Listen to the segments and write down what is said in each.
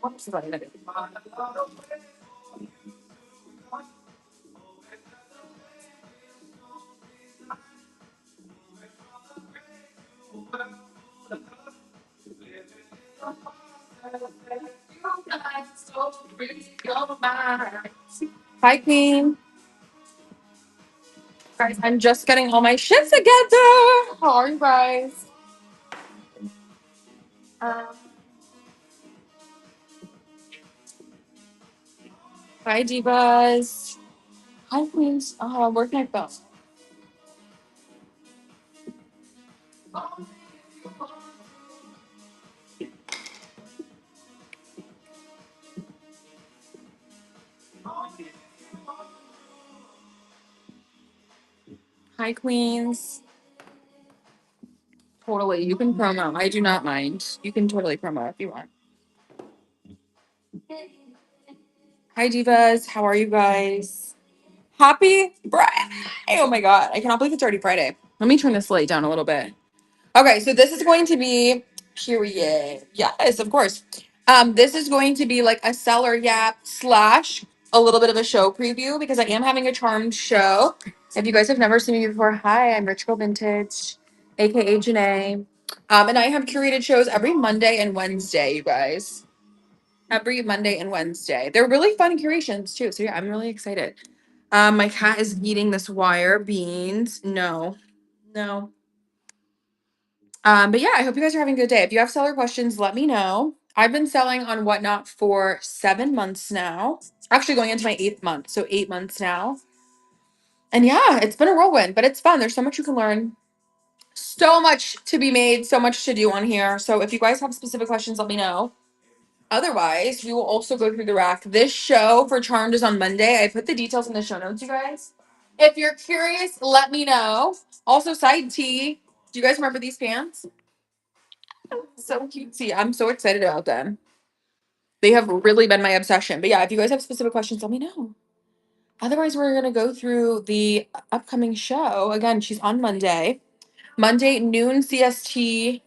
What's the button? Hi, Queen. Guys, I'm just getting all my shit together. How are you guys? Um, Hi, divas. Hi, Queens. Where can I go? Hi, Queens. Totally. You can promo. I do not mind. You can totally promo if you want. Hi, divas. How are you guys? Happy Friday. Oh my God. I cannot believe it's already Friday. Let me turn this light down a little bit. Okay, so this is going to be period. Yes, of course. This is going to be like a seller yap slash a little bit of a show preview because I am having a charmed show. If you guys have never seen me before, hi, I'm Rich Girl Vintage, aka Janae. And I have curated shows every Monday and Wednesday, you guys. Every Monday and Wednesday. They're really fun curations too. So yeah, I'm really excited. My cat is eating this wire beans. No, no. But yeah, I hope you guys are having a good day. If you have seller questions, let me know. I've been selling on Whatnot for 7 months now. Actually, going into my 8th month, so 8 months now. And yeah, it's been a whirlwind, but it's fun. There's so much you can learn, so much to be made, so much to do on here. So if you guys have specific questions, let me know. Otherwise, we will also go through the rack. This show for Charmed is on Monday. I put the details in the show notes, you guys. If you're curious, let me know. Also, side T. Do you guys remember these pants? So cutesy. I'm so excited about them. They have really been my obsession. But yeah, if you guys have specific questions, let me know. Otherwise, we're gonna go through the upcoming show. Again, she's on Monday. Monday, noon CST.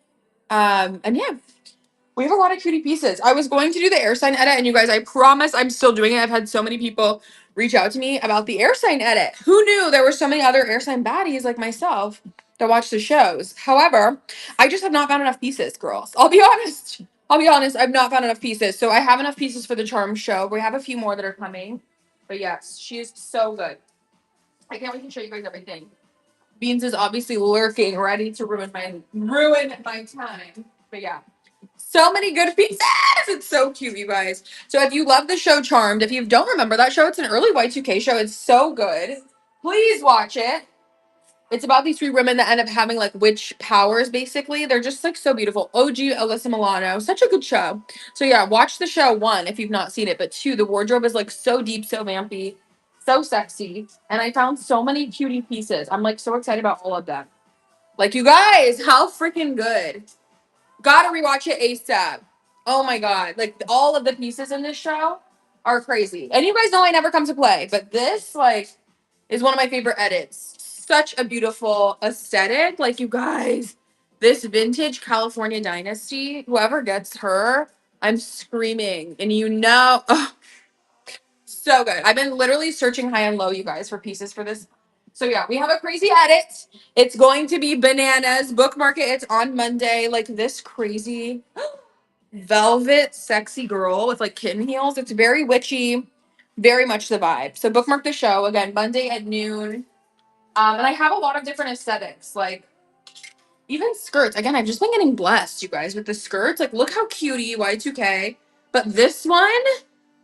And yeah, we have a lot of cutie pieces. I was going to do the air sign edit, and you guys, I promise I'm still doing it. I've had so many people reach out to me about the air sign edit. Who knew there were so many other air sign baddies like myself that watch the shows? However, I just have not found enough pieces, girls. I'll be honest. I'll be honest. I've not found enough pieces. So I have enough pieces for the charm show. We have a few more that are coming. But yes, she is so good. I can't wait to show you guys everything. Beans is obviously lurking, ready to ruin my time. But yeah. So many good pieces. It's so cute, you guys. So if you love the show Charmed, if you don't remember that show, it's an early Y2K show. It's so good. Please watch it. It's about these three women that end up having like witch powers, basically. They're just like so beautiful. OG Alyssa Milano. Such a good show. So yeah, watch the show, one, if you've not seen it. But two, the wardrobe is like so deep, so vampy, so sexy. And I found so many cutie pieces. I'm like so excited about all of them. Like, you guys, how freaking good. Gotta rewatch it ASAP. Oh my god. Like all of the pieces in this show are crazy. And you guys know I never come to play, but this like is one of my favorite edits. Such a beautiful aesthetic. Like, you guys, this vintage California dynasty, whoever gets her, I'm screaming. And oh, so good. I've been literally searching high and low, you guys, for pieces for this. So yeah, we have a crazy edit. It's going to be bananas. Bookmark it. It's on Monday. Like this crazy velvet sexy girl with like kitten heels. It's very witchy, very much the vibe. So bookmark the show again, Monday at noon. And I have a lot of different aesthetics, like even skirts. Again, I've just been getting blessed, you guys, with the skirts. Like, look how cutie Y2K. But this one,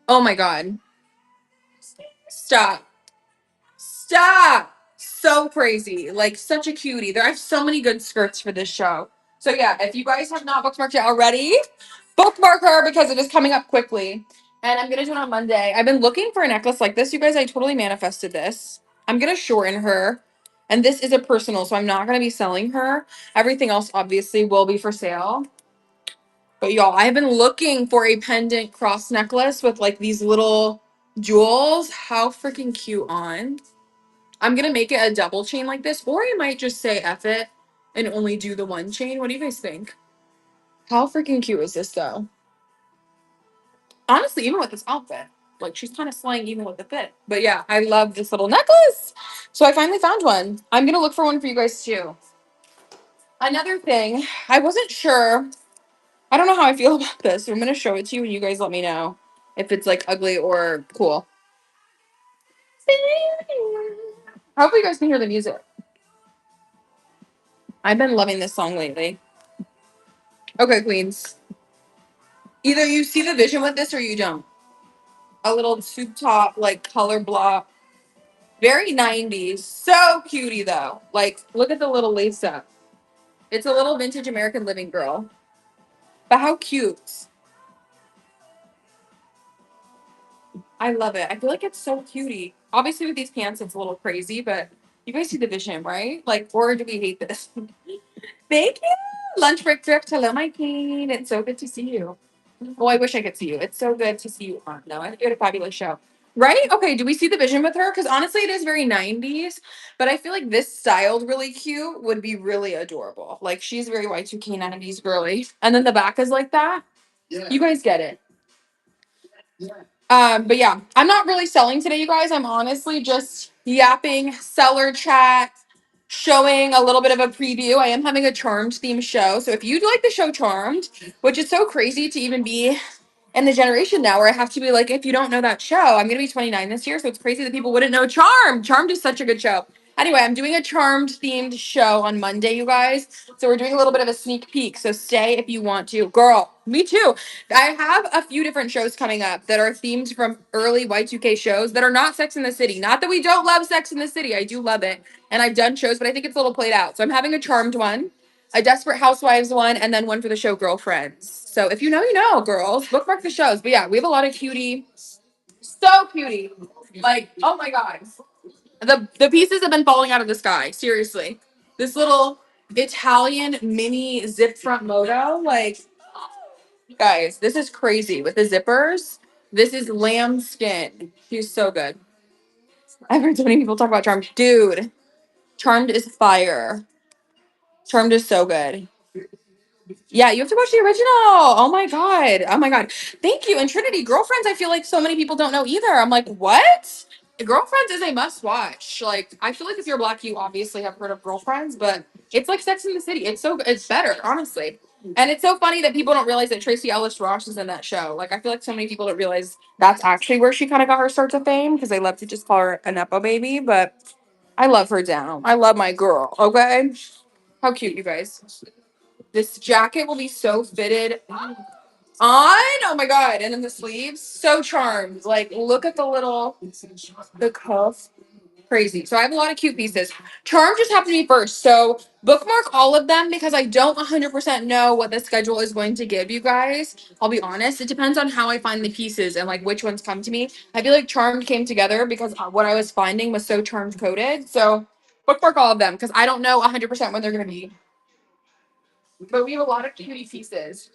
oh my god. Stop. Stop. So crazy. Like, such a cutie. There I have so many good skirts for this show. So yeah, if you guys have not bookmarked it already, bookmark her because it is coming up quickly. And I'm gonna do it on Monday. I've been looking for a necklace like this. You guys, I totally manifested this. I'm gonna shorten her. And this is a personal, so I'm not gonna be selling her. Everything else obviously will be for sale. But y'all, I've been looking for a pendant cross necklace with like these little jewels. How freaking cute on. I'm gonna make it a double chain like this, or I might just say F it and only do the one chain. What do you guys think? How freaking cute is this though? Honestly, even with this outfit, like she's kind of slaying even with the fit. But yeah, I love this little necklace. So I finally found one. I'm gonna look for one for you guys too. Another thing, I wasn't sure. I don't know how I feel about this. So I'm gonna show it to you and you guys let me know if it's like ugly or cool. Hopefully you guys can hear the music. I've been loving this song lately. Okay, queens. Either you see the vision with this or you don't. A little tube top, like color block. Very 90s. So cutie though. Like, look at the little lace up. It's a little vintage American Living girl. But how cute. I love it. I feel like it's so cutie. Obviously with these pants it's a little crazy, but you guys see the vision, right? Like, or do we hate this? Thank you. Lunch break drift. Hello, my queen. It's so good to see you. Oh, I wish I could see you. It's so good to see you on. No, you had a fabulous show. Right? Okay, do we see the vision with her? Because honestly, it is very 90s, but I feel like this styled really cute would be really adorable. Like, she's very Y2K 90s girly. And then the back is like that. Yeah. You guys get it. But yeah, I'm not really selling today, you guys. I'm honestly just yapping, seller chat, showing a little bit of a preview. I am having a Charmed theme show. So if you'd like the show Charmed, which is so crazy to even be in the generation now where I have to be like, if you don't know that show, I'm gonna be 29 this year, so it's crazy that people wouldn't know Charmed. Charmed is such a good show. Anyway, I'm doing a Charmed themed show on Monday, you guys. So we're doing a little bit of a sneak peek. So stay if you want to. Girl, me too. I have a few different shows coming up that are themed from early Y2K shows that are not Sex in the City. Not that we don't love Sex in the City. I do love it. And I've done shows, but I think it's a little played out. So I'm having a Charmed one, a Desperate Housewives one, and then one for the show Girlfriends. So if you know, you know, girls. Bookmark the shows. But yeah, we have a lot of cutie. So cutie. Like, oh my God. The pieces have been falling out of the sky. Seriously. This little Italian mini zip front moto. Like, guys, this is crazy. With the zippers, this is lamb skin. She's so good. I've heard so many people talk about Charmed. Dude, Charmed is fire. Charmed is so good. Yeah, you have to watch the original. Oh my god. Oh my god. Thank you. And Trinity, Girlfriends, I feel like so many people don't know either. I'm like, what? Girlfriends is a must watch. Like, I feel like if you're black, you obviously have heard of Girlfriends, but it's like Sex in the City. It's better, honestly. And it's so funny that people don't realize that Tracy Ellis Ross is in that show. Like, I feel like so many people don't realize that's actually where she kind of got her start to fame because they love to just call her a Nepo baby, but I love her down. I love my girl, okay? How cute, you guys. This jacket will be so fitted on. Oh my god. And then the sleeves, so charmed. Like, look at the cuff. Crazy. So I have a lot of cute pieces. Charm just happened to be first. So bookmark all of them because I don't 100% know what the schedule is going to give you guys. I'll be honest. It depends on how I find the pieces and like which ones come to me. I feel like Charmed came together because what I was finding was so Charmed coded. So bookmark all of them because I don't know 100% when they're going to be. But we have a lot of cutie pieces.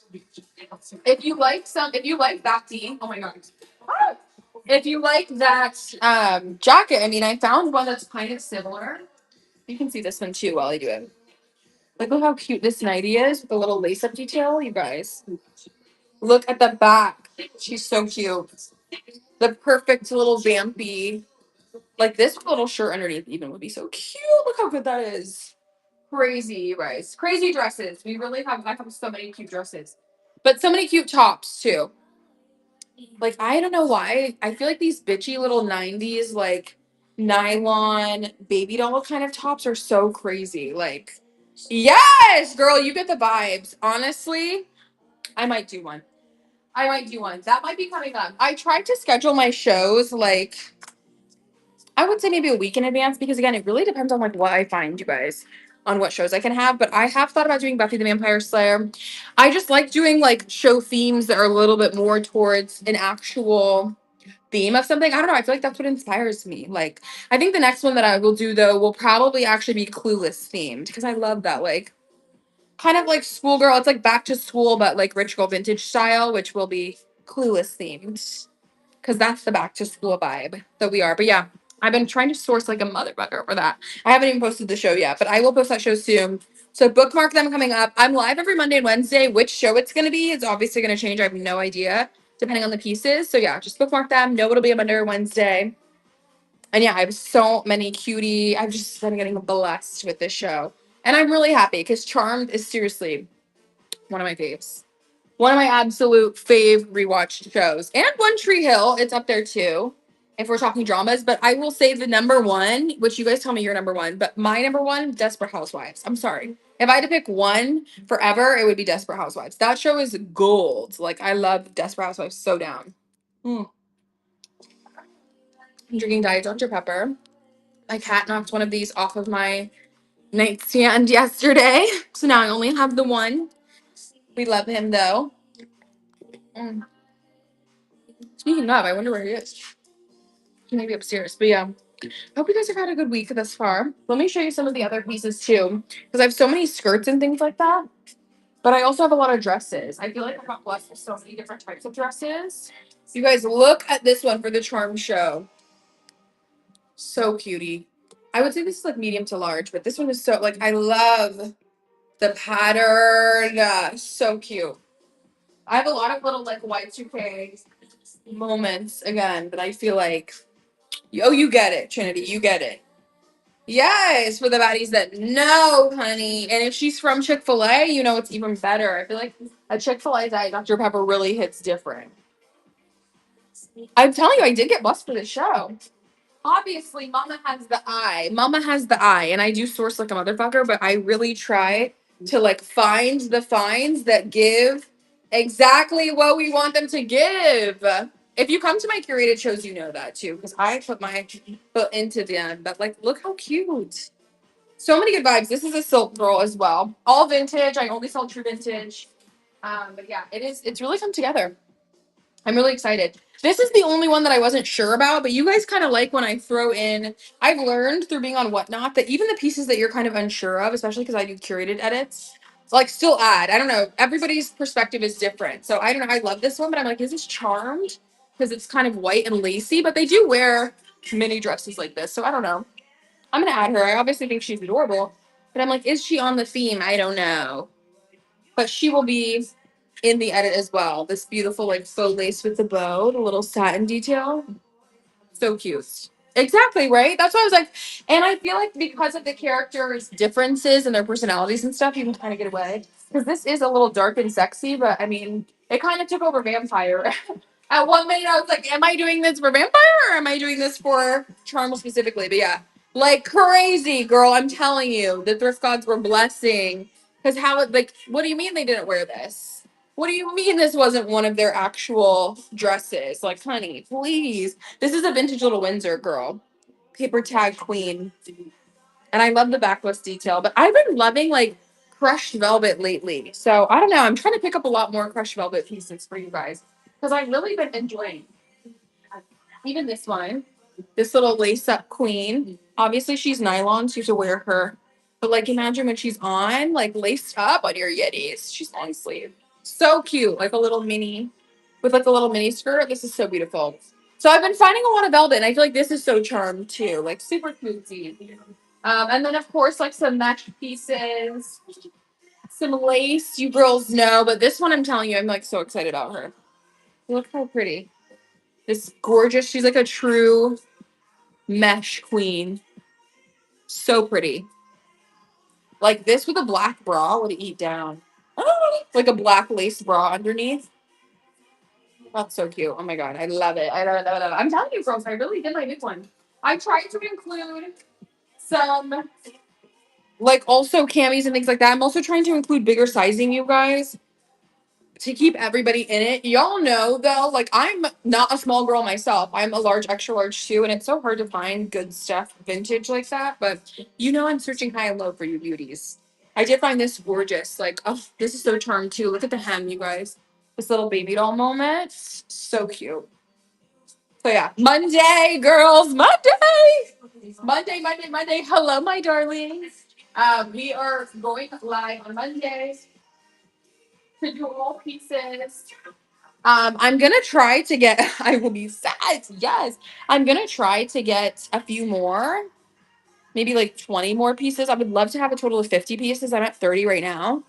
If you like that tea, oh my god. If you like that jacket, I mean, I found one that's kind of similar. You can see this one too while I do it. Like, look how cute this nightie is with the little lace-up detail, you guys. Look at the back. She's so cute. The perfect little vampy. Like, this little shirt underneath even would be so cute. Look how good that is. Crazy, you guys. Crazy dresses. I have so many cute dresses. But so many cute tops, too. Like, I don't know why. I feel like these bitchy little 90s, like, nylon baby doll kind of tops are so crazy. Like, yes, girl, you get the vibes. Honestly, I might do one. I might do one. That might be coming up. I tried to schedule my shows, like, I would say maybe a week in advance because, again, it really depends on, like, what I find, you guys, on what shows I can have. But I have thought about doing Buffy the Vampire Slayer. I just like doing, like, show themes that are a little bit more towards an actual theme of something. I don't know. I feel like that's what inspires me. Like, I think the next one that I will do though will probably actually be Clueless themed because I love that. Like, kind of like schoolgirl. It's like back to school, but like rich girl vintage style, which will be Clueless themed because that's the back to school vibe that we are. But yeah, I've been trying to source like a motherfucker for that. I haven't even posted the show yet, but I will post that show soon. So bookmark them coming up. I'm live every Monday and Wednesday. Which show it's going to be is obviously going to change. I have no idea. depending on the pieces. So yeah, just bookmark them. Know it'll be a Monday or Wednesday. And yeah, I have so many cutie. I've just been getting blessed with this show. And I'm really happy because Charmed is seriously one of my faves. One of my absolute fave rewatched shows. And One Tree Hill, it's up there too, if we're talking dramas. But I will say the number one, which you guys tell me your number one, but my number one, Desperate Housewives. I'm sorry. If I had to pick one forever, it would be Desperate Housewives. That show is gold. Like, I love Desperate Housewives so down. Mm. I'm drinking Diet Dr. Pepper. My cat knocked one of these off of my nightstand yesterday. So now I only have the one. We love him though. Mm. Speaking of, I wonder where he is. He may be upstairs. But yeah, hope you guys have had a good week thus far. Let me show you some of the other pieces too. Because I have so many skirts and things like that. But I also have a lot of dresses. I feel like I got blessed with so many different types of dresses. You guys look at this one for the charm show. So cutie. I would say this is like medium to large, but this one is so like I love the pattern. So cute. I have a lot of little like Y2K moments again, but I feel like oh, you get it, Trinity. You get it. Yes, for the baddies that know, honey. And if she's from Chick-fil-A, you know it's even better. I feel like a Chick-fil-A Diet Dr. Pepper really hits different. I'm telling you, I did get blessed for this show. Obviously, Mama has the eye. Mama has the eye, and I do source like a motherfucker, but I really try to like find the finds that give exactly what we want them to give. If you come to my curated shows, you know that too, because I put my foot into them. But like, look how cute. So many good vibes. This is a silk girl as well. All vintage. I only sell true vintage. But yeah, it's really come together. I'm really excited. This is the only one that I wasn't sure about, but you guys kind of like when I throw in. I've learned through being on Whatnot that even the pieces that you're kind of unsure of, especially because I do curated edits, like still add. I don't know. Everybody's perspective is different. So I don't know. I love this one, but I'm like, is this Charmed? Because it's kind of white and lacy, but they do wear mini dresses like this. So I don't know. I'm going to add her. I obviously think she's adorable, but I'm like, is she on the theme? I don't know. But she will be in the edit as well. This beautiful like faux lace with the bow, the little satin detail. So cute. Exactly, right? That's why I was like, and I feel like because of the characters' differences and their personalities and stuff, you can kind of get away. Because this is a little dark and sexy, but I mean, it kind of took over vampire. At one minute, I was like, am I doing this for vampire or am I doing this for charm specifically? But yeah, like crazy, girl. I'm telling you, the thrift gods were blessing. Because how, like, what do you mean they didn't wear this? What do you mean this wasn't one of their actual dresses? Like, honey, please. This is a vintage little Windsor girl. Paper tag queen. And I love the backless detail. But I've been loving like crushed velvet lately. So I don't know. I'm trying to pick up a lot more crushed velvet pieces for you guys. Because I've really been enjoying even this one. This little lace up queen. Obviously she's nylon, so you have to wear her. But like imagine when she's on, like laced up on your yitties. She's long sleeve. So cute. Like a little mini with like a little mini skirt. This is so beautiful. So I've been finding a lot of velvet, and I feel like this is so charmed too, like super cutesy. And then of course like some mesh pieces, some lace. You girls know, but this one I'm telling you, I'm like so excited about her. Look how pretty. This gorgeous. She's like a true mesh queen. So pretty. Like this with a black bra would eat down. Like a black lace bra underneath. That's so cute. Oh my god, I love it. I love it. I love it. I'm telling you, girls, I really did my big one. I tried to include some like also camis and things like that. I'm also trying to include bigger sizing, you guys, to keep everybody in it. Y'all know though, like I'm not a small girl myself. I'm a large, extra large too, and it's so hard to find good stuff vintage like that. But you know I'm searching high and low for you beauties. I did find this gorgeous. Like, oh, this is so charmed too. Look at the hem, you guys. This little baby doll moment. So cute. So yeah, Monday, girls, Monday. Monday, Monday, Monday. Hello, my darlings. We are going live on Monday to do all pieces. I'm gonna try to get. I will be sad. Yes, I'm gonna try to get a few more, maybe like 20 more pieces. I would love to have a total of 50 pieces. I'm at 30 right now,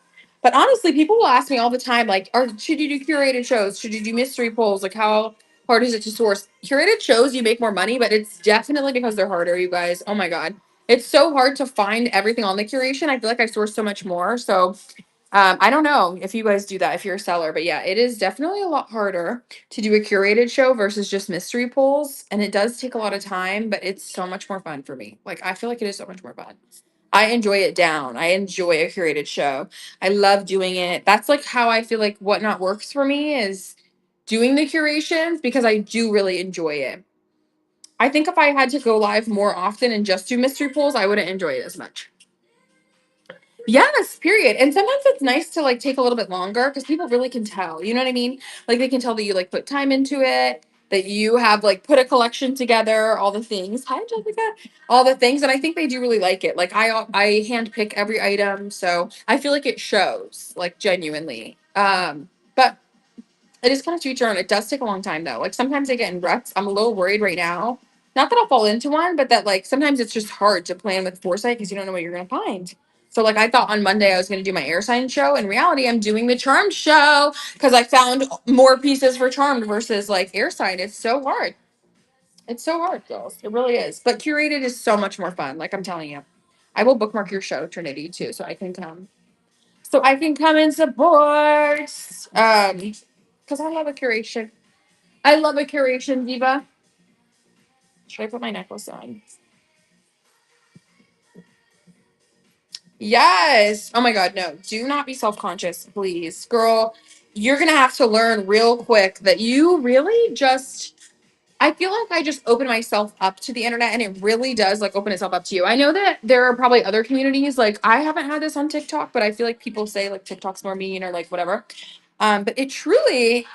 But honestly, people will ask me all the time, like, should you do curated shows? Should you do mystery polls? Like, how hard is it to source? Curated shows, you make more money, but it's definitely because they're harder, you guys. Oh my God. It's so hard to find everything on the curation. I feel like I source so much more. So I don't know if you guys do that if you're a seller, but yeah, it is definitely a lot harder to do a curated show versus just mystery polls. And it does take a lot of time, but it's so much more fun for me. Like, I feel like it is so much more fun. I enjoy it down. I enjoy a curated show. I love doing it. That's like how I feel like Whatnot works for me is doing the curations because I do really enjoy it. I think if I had to go live more often and just do mystery polls, I wouldn't enjoy it as much. Yes, period. And sometimes it's nice to like take a little bit longer because people really can tell. You know what I mean? Like they can tell that you like put time into it, that you have like put a collection together, all the things. Hi, Jessica. All the things, and I think they do really like it. Like I hand pick every item, so I feel like it shows, like genuinely. But it is kind of to each their own. It does take a long time though. Like sometimes I get in ruts. I'm a little worried right now. Not that I'll fall into one, but that like sometimes it's just hard to plan with foresight because you don't know what you're gonna find. So like I thought on Monday I was gonna do my air sign show. In reality, I'm doing the charmed show because I found more pieces for charmed versus like air sign. It's so hard. It's so hard, girls. It really is. But curated is so much more fun. Like I'm telling you. I will bookmark your show, Trinity, too, so I can come. So I can come and support. Because I love a curation. I love a curation, Diva. Should I put my necklace on? Yes. Oh my God, no. Do not be self conscious, please. Girl, you're going to have to learn real quick that you really just. I feel like I just open myself up to the internet and it really does like open itself up to you. I know that there are probably other communities. Like I haven't had this on TikTok, but I feel like people say like TikTok's more mean or like whatever. But it truly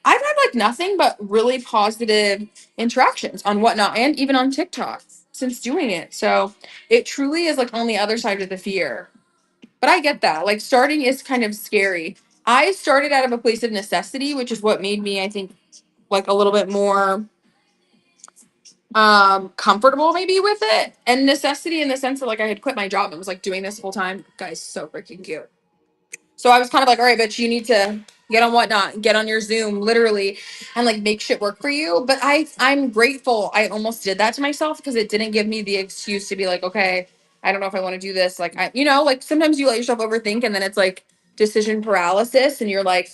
I've had like nothing but really positive interactions on Whatnot and even on TikTok since doing it. So it truly is like on the other side of the fear. But I get that. Like starting is kind of scary. I started out of a place of necessity, which is what made me, I think, like a little bit more comfortable maybe with it. And necessity in the sense that like I had quit my job and was like doing this full time. Guys, so freaking cute. So I was kind of like, all right, bitch, you need to get on Whatnot, get on your Zoom, literally, and like make shit work for you. But I'm grateful I almost did that to myself because it didn't give me the excuse to be like, okay, I don't know if I want to do this. Like like sometimes you let yourself overthink and then it's like decision paralysis and you're like,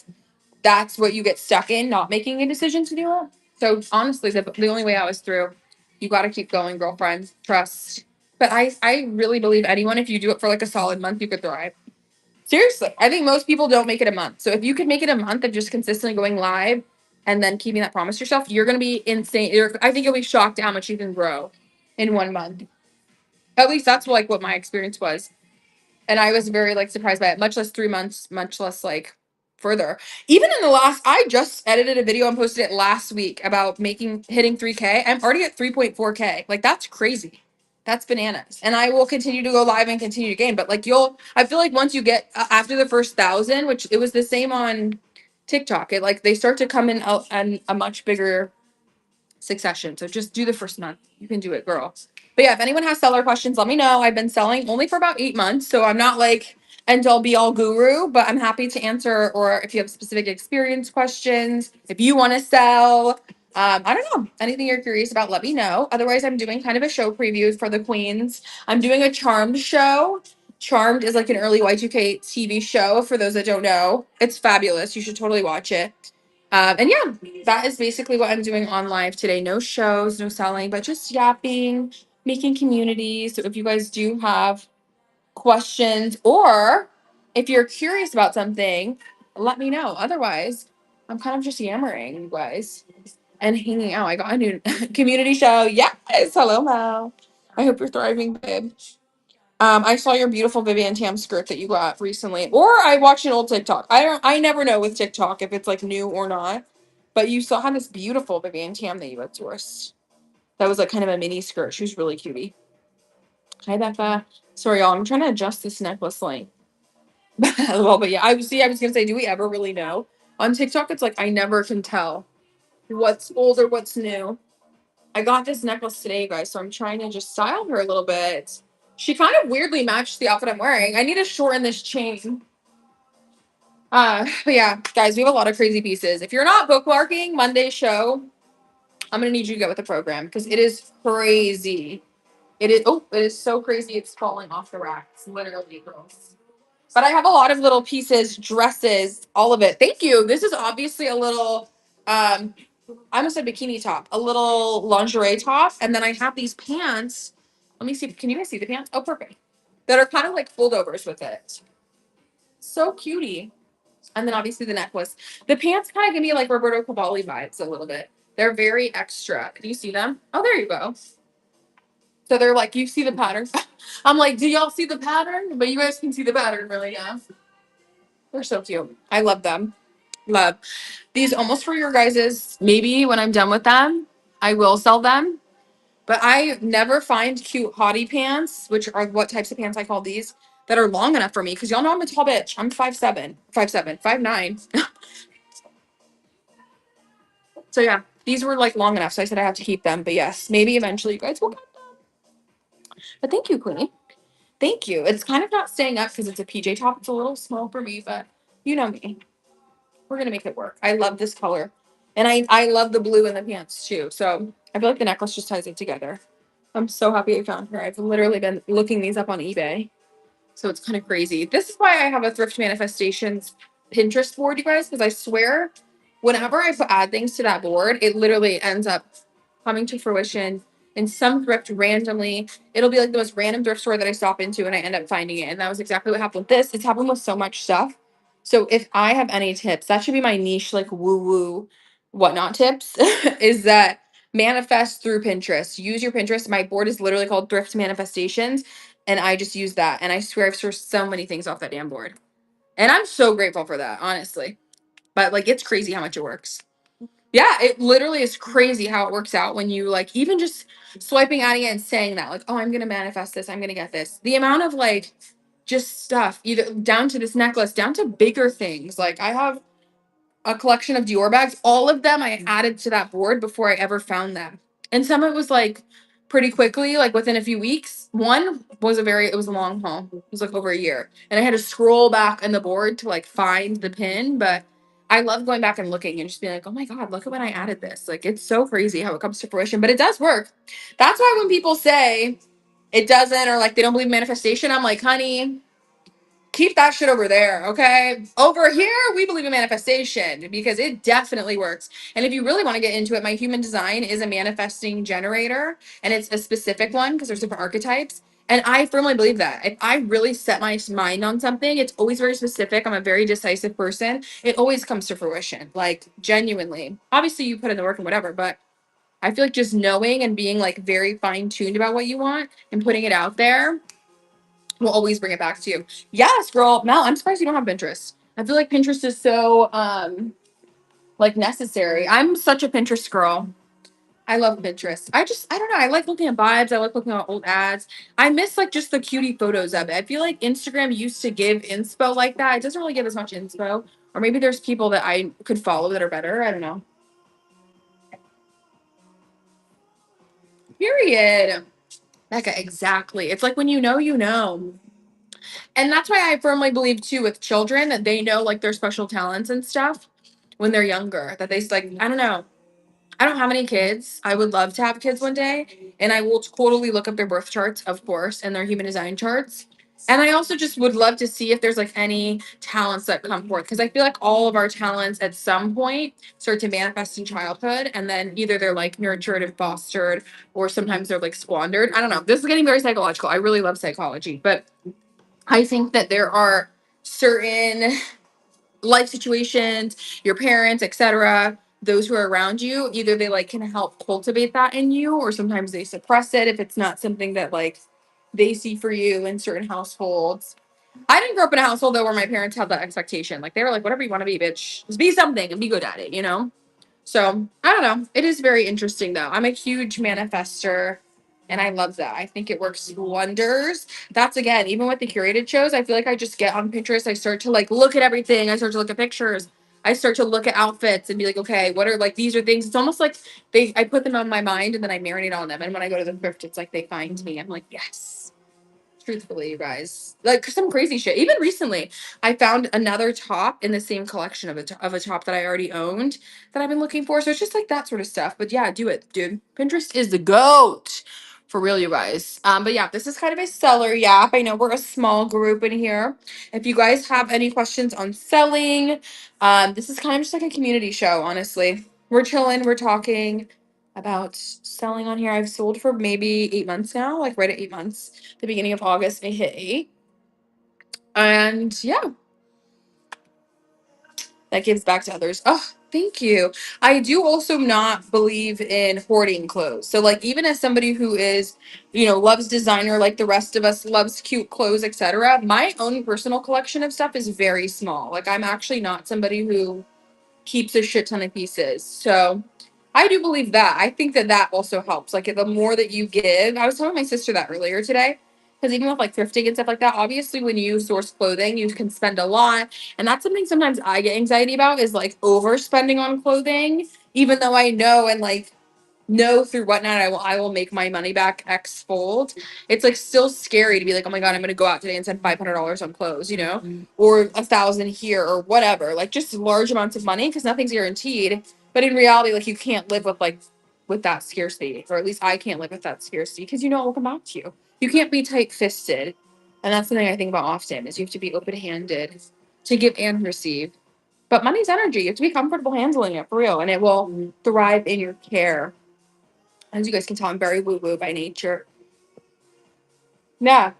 that's what you get stuck in, not making a decision to do it. So honestly, the only way I was through, you got to keep going, girlfriend. Trust. But I really believe anyone, if you do it for like a solid month, you could thrive. Seriously, I think most people don't make it a month. So if you could make it a month of just consistently going live and then keeping that promise to yourself, you're gonna be insane. I think you'll be shocked at how much you can grow in 1 month. At least that's like what my experience was, and I was very like surprised by it. Much less 3 months, much less like further. Even in the last, I just edited a video and posted it last week about hitting 3K. I'm already at 3.4K. Like that's crazy. That's bananas. And I will continue to go live and continue to gain. But like I feel like once you get after the first 1,000, which it was the same on TikTok, it like they start to come in a much bigger succession. So just do the first month. You can do it, girl. But yeah, if anyone has seller questions, let me know. I've been selling only for about 8 months, so I'm not like end all be all guru, but I'm happy to answer. Or if you have specific experience questions, if you want to sell, I don't know, anything you're curious about, let me know. Otherwise, I'm doing kind of a show preview for the queens. I'm doing a Charmed show. Charmed is like an early Y2K TV show. For those that don't know, it's fabulous. You should totally watch it. And yeah, that is basically what I'm doing on live today. No shows, no selling, but just yapping, making community. So if you guys do have questions or if you're curious about something, let me know. Otherwise, I'm kind of just yammering, you guys, and hanging out. I got a new community show. Yes. Hello, Mel. I hope you're thriving, babe. I saw your beautiful Vivian Tam skirt that you got recently, or I watched an old TikTok. I never know with TikTok if it's like new or not. But you saw had this beautiful Vivian Tam that you had sourced. That was like kind of a mini skirt. She was really cutie. Hi, Becca. Sorry, y'all. I'm trying to adjust this necklace length. Well, but yeah, I was gonna say, do we ever really know? On TikTok, it's like I never can tell what's old or what's new. I got this necklace today, you guys, so I'm trying to just style her a little bit. She kind of weirdly matched the outfit I'm wearing. I need to shorten this chain. But yeah, guys, we have a lot of crazy pieces. If you're not bookmarking Monday's show, I'm gonna need you to get with the program because it is crazy. It is so crazy. It's falling off the rack. It's literally gross. But I have a lot of little pieces, dresses, all of it. Thank you. This is obviously a little, I almost said bikini top, a little lingerie top. And then I have these pants. Let me see. Can you guys see the pants? Oh, perfect. That are kind of like foldovers with it. So cutie. And then obviously the necklace. The pants kind of give me like Roberto Cavalli vibes a little bit. They're very extra. Can you see them? Oh, there you go. So they're like, you see the pattern. I'm like, do y'all see the pattern? But you guys can see the pattern, really, yeah. They're so cute. I love them. Love these almost for your guys's. Maybe when I'm done with them, I will sell them. But I never find cute hottie pants, which are what types of pants I call these, that are long enough for me. Because y'all know I'm a tall bitch. I'm 5'7", 5'7", 5'9". So yeah, these were like long enough. So I said I have to keep them. But yes, maybe eventually you guys will get them. But thank you, Queenie. Thank you. It's kind of not staying up because it's a PJ top. It's a little small for me, but you know me. We're gonna make it work. I love this color. And I love the blue in the pants too. So I feel like the necklace just ties it together. I'm so happy I found her. I've literally been looking these up on eBay. So it's kind of crazy. This is why I have a Thrift Manifestations Pinterest board, you guys, because I swear whenever I add things to that board, it literally ends up coming to fruition in some thrift randomly. It'll be like the most random thrift store that I stop into and I end up finding it. And that was exactly what happened with this. It's happened with so much stuff. So if I have any tips, that should be my niche, like woo-woo whatnot tips, is that manifest through Pinterest. Use your Pinterest. My board is literally called Thrift Manifestations. And I just use that. And I swear I've sourced so many things off that damn board. And I'm so grateful for that, honestly. But like it's crazy how much it works. Yeah, it literally is crazy how it works out when you like even just swiping at it and saying that, like, oh, I'm gonna manifest this, I'm gonna get this. The amount of like just stuff, either down to this necklace, down to bigger things. Like I have a collection of Dior bags. All of them I added to that board before I ever found them. And some of it was like pretty quickly, like within a few weeks. One was it was a long haul. It was like over a year. And I had to scroll back on the board to like find the pin. But I love going back and looking and just being like, oh my God, look at when I added this. Like it's so crazy how it comes to fruition. But it does work. That's why when people say it doesn't or like they don't believe manifestation, I'm like, honey, keep that shit over there, okay? Over here, we believe in manifestation because it definitely works. And if you really want to get into it, my human design is a manifesting generator, and it's a specific one because there's different archetypes. And I firmly believe that. If I really set my mind on something, it's always very specific. I'm a very decisive person. It always comes to fruition, like genuinely. Obviously, you put in the work and whatever, but I feel like just knowing and being like very fine tuned about what you want and putting it out there will always bring it back to you. Yes, girl. Mel, I'm surprised you don't have Pinterest. I feel like Pinterest is so like necessary. I'm such a Pinterest girl. I love Pinterest. I don't know. I like looking at vibes. I like looking at old ads. I miss like just the cutie photos of it. I feel like Instagram used to give inspo like that. It doesn't really give as much inspo. Or maybe there's people that I could follow that are better. I don't know. Period. Becca, exactly. It's like when you know, you know. And that's why I firmly believe too with children that they know like their special talents and stuff when they're younger. That they like, I don't know. I don't have any kids. I would love to have kids one day. And I will totally look up their birth charts, of course, and their human design charts. And I also just would love to see if there's like any talents that come forth. Because I feel like all of our talents at some point start to manifest in childhood. And then either they're like nurtured and fostered, or sometimes they're like squandered. I don't know. This is getting very psychological. I really love psychology. But I think that there are certain life situations, your parents, etc., those who are around you, either they like can help cultivate that in you, or sometimes they suppress it if it's not something that like they see for you in certain households. I didn't grow up in a household though where my parents had that expectation. Like they were like, whatever you want to be, bitch, just be something and be good at it, you know? So I don't know. It is very interesting though. I'm a huge manifester and I love that. I think it works wonders. That's again, even with the curated shows, I feel like I just get on Pinterest. I start to like look at everything. I start to look at pictures. I start to look at outfits and be like, okay, what are like these are things. It's almost like I put them on my mind and then I marinate on them. And when I go to the thrift, it's like they find me. I'm like, yes. truthfully, you guys. Like some crazy shit. Even recently, I found another top in the same collection of of a top that I already owned that I've been looking for. So it's just like that sort of stuff. But yeah, do it, dude. Pinterest is the goat. For real, you guys. But yeah, this is kind of a seller yap. I know we're a small group in here. If you guys have any questions on selling, this is kind of just like a community show, honestly. We're chilling, we're talking about selling on here. I've sold for maybe 8 months now, like right at 8 months. The beginning of August, I hit 8. And yeah, that gives back to others. Oh, thank you. I do also not believe in hoarding clothes. So like even as somebody who is, loves designer like the rest of us, loves cute clothes, etc., my own personal collection of stuff is very small. Like I'm actually not somebody who keeps a shit ton of pieces. So I do believe that. I think that that also helps. Like the more that you give, I was telling my sister that earlier today. Because even with like thrifting and stuff like that, obviously when you source clothing, you can spend a lot. And that's something sometimes I get anxiety about is like overspending on clothing, even though I know and like know through whatnot I will make my money back X fold. It's like still scary to be like, oh my god, I'm gonna go out today and spend $500 on clothes, or 1,000 here or whatever. Like just large amounts of money because nothing's guaranteed. But in reality, like you can't live with that scarcity, or at least I can't live with that scarcity because it will come back to you. You can't be tight fisted, and that's something I think about often is you have to be open handed to give and receive. But money's energy. You have to be comfortable handling it for real, and it will thrive in your care. As you guys can tell, I'm very woo woo by nature. Yeah.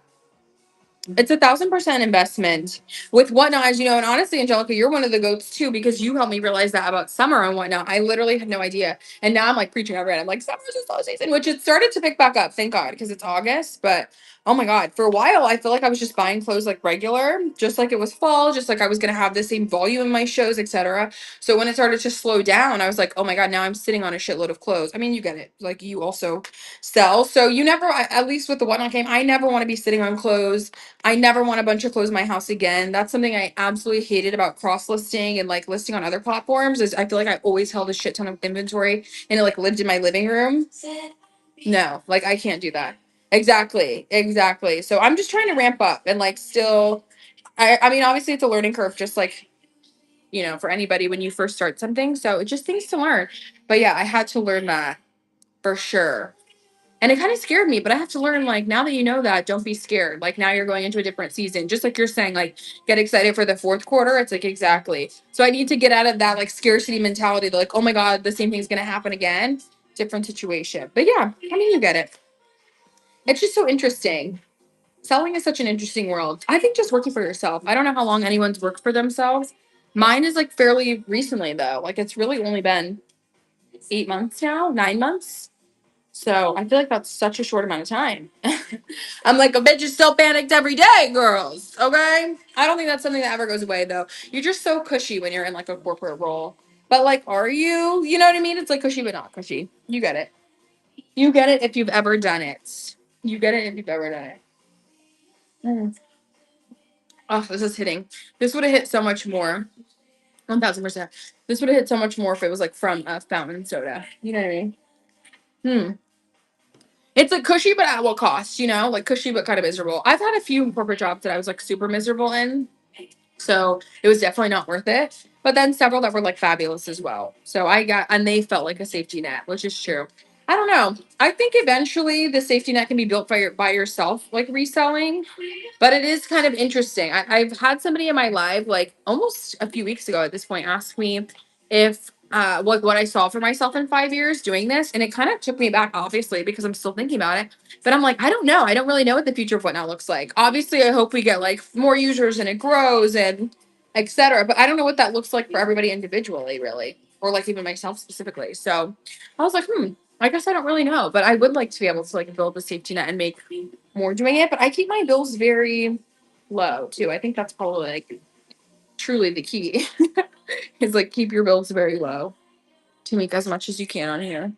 It's 1,000% investment with whatnot, as you know. And honestly, Angelica, you're one of the goats too, because you helped me realize that about summer and whatnot. I literally had no idea. And now I'm like preaching over it. I'm like, summer's a slow season, which it started to pick back up, thank God, because it's August. But oh my God, for a while, I feel like I was just buying clothes like regular, just like it was fall, just like I was going to have the same volume in my shows, etc. So when it started to slow down, I was like, oh my God, now I'm sitting on a shitload of clothes. I mean, you get it. Like you also sell. So you never, at least with the whatnot game, I never want to be sitting on clothes. I never want a bunch of clothes in my house again. That's something I absolutely hated about cross listing and like listing on other platforms is I feel like I always held a shit ton of inventory and it like lived in my living room. No, like I can't do that. Exactly. Exactly. So I'm just trying to ramp up and like still I mean obviously it's a learning curve just like for anybody when you first start something. So it's just things to learn. But yeah, I had to learn that for sure. And it kind of scared me, but I have to learn, like, now that you know that, don't be scared. Like, now you're going into a different season. Just like you're saying, like, get excited for the fourth quarter. It's like, exactly. So I need to get out of that, like, scarcity mentality. Like, oh my God, the same thing's going to happen again. Different situation. But yeah, I mean, you get it. It's just so interesting. Selling is such an interesting world. I think just working for yourself. I don't know how long anyone's worked for themselves. Mine is, like, fairly recently, though. Like, it's really only been 8 months now, 9 months. So I feel like that's such a short amount of time. I'm like, a bitch is still panicked every day, girls. Okay. I don't think that's something that ever goes away though. You're just so cushy when you're in like a corporate role. But like, are you? You know what I mean? It's like cushy, but not cushy. You get it. You get it if you've ever done it. You get it if you've ever done it. Mm. Oh, this is hitting. This would have hit so much more. 1,000%. This would have hit so much more if it was like from a fountain soda. You know what I mean? Hmm. It's like cushy, but at what cost? Like cushy, but kind of miserable. I've had a few corporate jobs that I was like super miserable in. So it was definitely not worth it. But then several that were like fabulous as well. So and they felt like a safety net, which is true. I don't know. I think eventually the safety net can be built by yourself, like reselling. But it is kind of interesting. I've had somebody in my life, like almost a few weeks ago at this point, ask me if what I saw for myself in 5 years doing this. And it kind of took me back, obviously, because I'm still thinking about it. But I'm like, I don't know. I don't really know what the future of whatnot looks like. Obviously, I hope we get like more users and it grows and etc. But I don't know what that looks like for everybody individually, really, or like even myself specifically. So I was like, I guess I don't really know, but I would like to be able to like build a safety net and make more doing it. But I keep my bills very low too. I think that's probably like truly the key is like keep your bills very low to make as much as you can on here.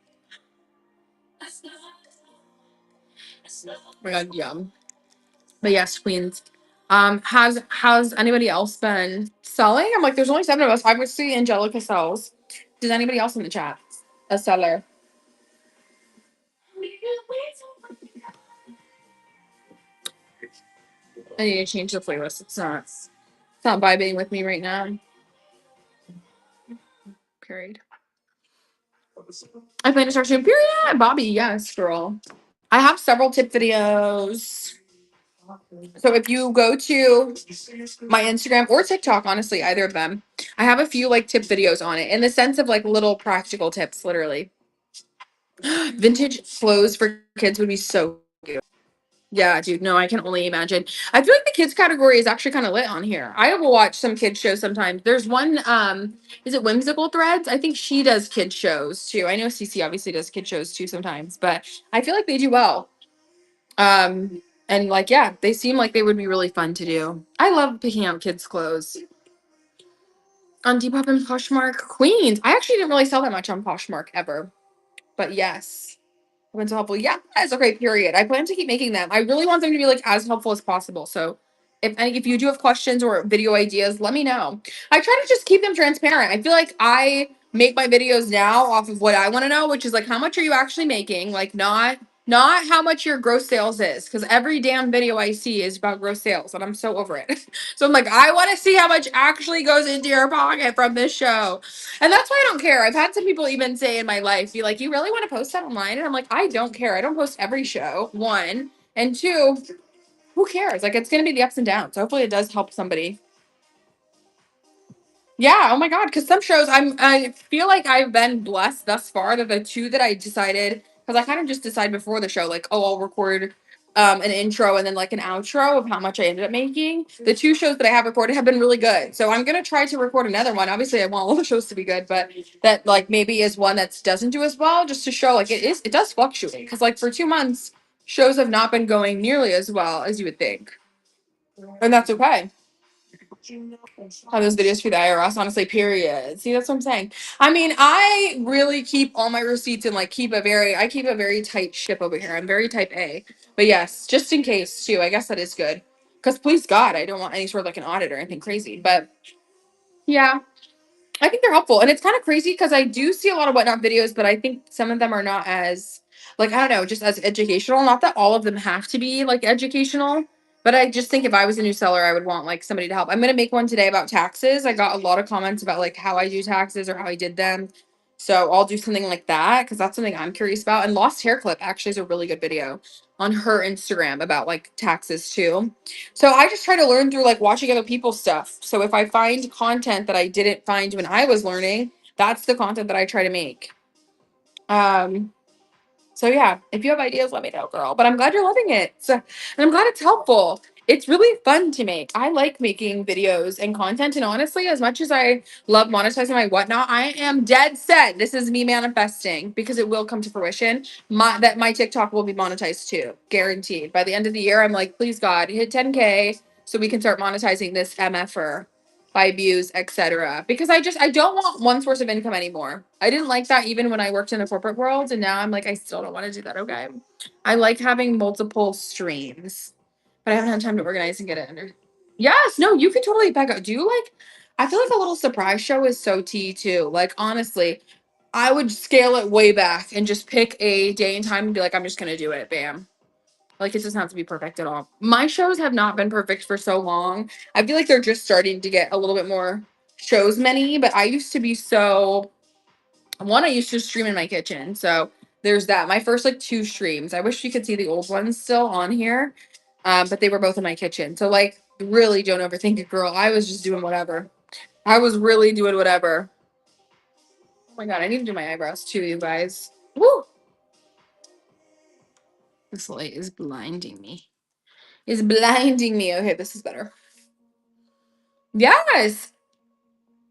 Oh my God, yum. But yes, queens. Has anybody else been selling? I'm like, there's only 7 of us. I would see Angelica sells. Does anybody else in the chat a seller? I need to change the playlist. It's not vibing with me right now. Period. I plan to start soon. Period. Bobby, yes, girl. I have several tip videos. So if you go to my Instagram or TikTok, honestly, either of them, I have a few like tip videos on it in the sense of like little practical tips, literally. Vintage clothes for kids would be so cute. Yeah, dude. No, I can only imagine. I feel like the kids category is actually kind of lit on here. I will watch some kids shows sometimes. There's one, is it Whimsical Threads? I think she does kids shows too. I know Cece obviously does kid shows too sometimes, but I feel like they do well. And like, yeah, they seem like they would be really fun to do. I love picking out kids' clothes. On Depop and Poshmark, Queens. I actually didn't really sell that much on Poshmark ever, but yes. I've been so helpful. Yeah, that's okay, period. I plan to keep making them. I really want them to be like as helpful as possible. So if you do have questions or video ideas, let me know. I try to just keep them transparent. I feel like I make my videos now off of what I want to know, which is like how much are you actually making? Like not how much your gross sales is, because every damn video I see is about gross sales, and I'm so over it. So I'm like, I want to see how much actually goes into your pocket from this show. And that's why I don't care. I've had some people even say in my life, be like, you really want to post that online? And I'm like, I don't care. I don't post every show, one. And two, who cares? Like, it's going to be the ups and downs. So hopefully it does help somebody. Yeah, oh my God, because some shows I feel like I've been blessed thus far that the two that I decided, because I kind of just decided before the show, like, oh, I'll record an intro and then like an outro of how much I ended up making. The two shows that I have recorded have been really good. So I'm gonna try to record another one. Obviously, I want all the shows to be good, but that like maybe is one that doesn't do as well, just to show like it does fluctuate. Because like for 2 months, shows have not been going nearly as well as you would think. And that's okay. Have those videos for the IRS, honestly, period. See, that's what I'm saying. I mean, I really keep all my receipts and like I keep a very tight ship over here. I'm very type A. But yes, just in case too. I guess that is good. Because please God, I don't want any sort of like an audit or anything crazy. But yeah. I think they're helpful. And it's kind of crazy because I do see a lot of whatnot videos, but I think some of them are not as, like, I don't know, just as educational. Not that all of them have to be like educational, but I just think if I was a new seller, I would want like somebody to help. I'm going to make one today about taxes. I got a lot of comments about like how I do taxes or how I did them. So I'll do something like that because that's something I'm curious about. And Lost Hair Clip actually is a really good video on her Instagram about like taxes too. So I just try to learn through like watching other people's stuff. So if I find content that I didn't find when I was learning, that's the content that I try to make. Um, so yeah, if you have ideas, let me know, girl. But I'm glad you're loving it. So, and I'm glad it's helpful. It's really fun to make. I like making videos and content. And honestly, as much as I love monetizing my whatnot, I am dead set. This is me manifesting because it will come to fruition. My TikTok will be monetized too, guaranteed. By the end of the year, I'm like, please God, hit 10K so we can start monetizing this MFR by views, etc. Because I don't want one source of income anymore. I didn't like that even when I worked in the corporate world, and now I'm like, I still don't want to do that. Okay, I like having multiple streams, but I haven't had time to organize and get it under. Yes, no, you could totally back up. Do you like? I feel like a little surprise show is so tea too. Like honestly, I would scale it way back and just pick a day and time and be like, I'm just gonna do it. Bam. Like it doesn't have to be perfect at all. My shows have not been perfect for so long. I feel like they're just starting to get a little bit more shows many, but I used to be so one, I used to stream in my kitchen. So there's that. My first like two streams. I wish you could see the old ones still on here. But they were both in my kitchen. So like really don't overthink it, girl. I was just doing whatever. I was really doing whatever. Oh my God, I need to do my eyebrows too, you guys. Woo! This light is blinding me. Is blinding me. Okay, this is better. Yes.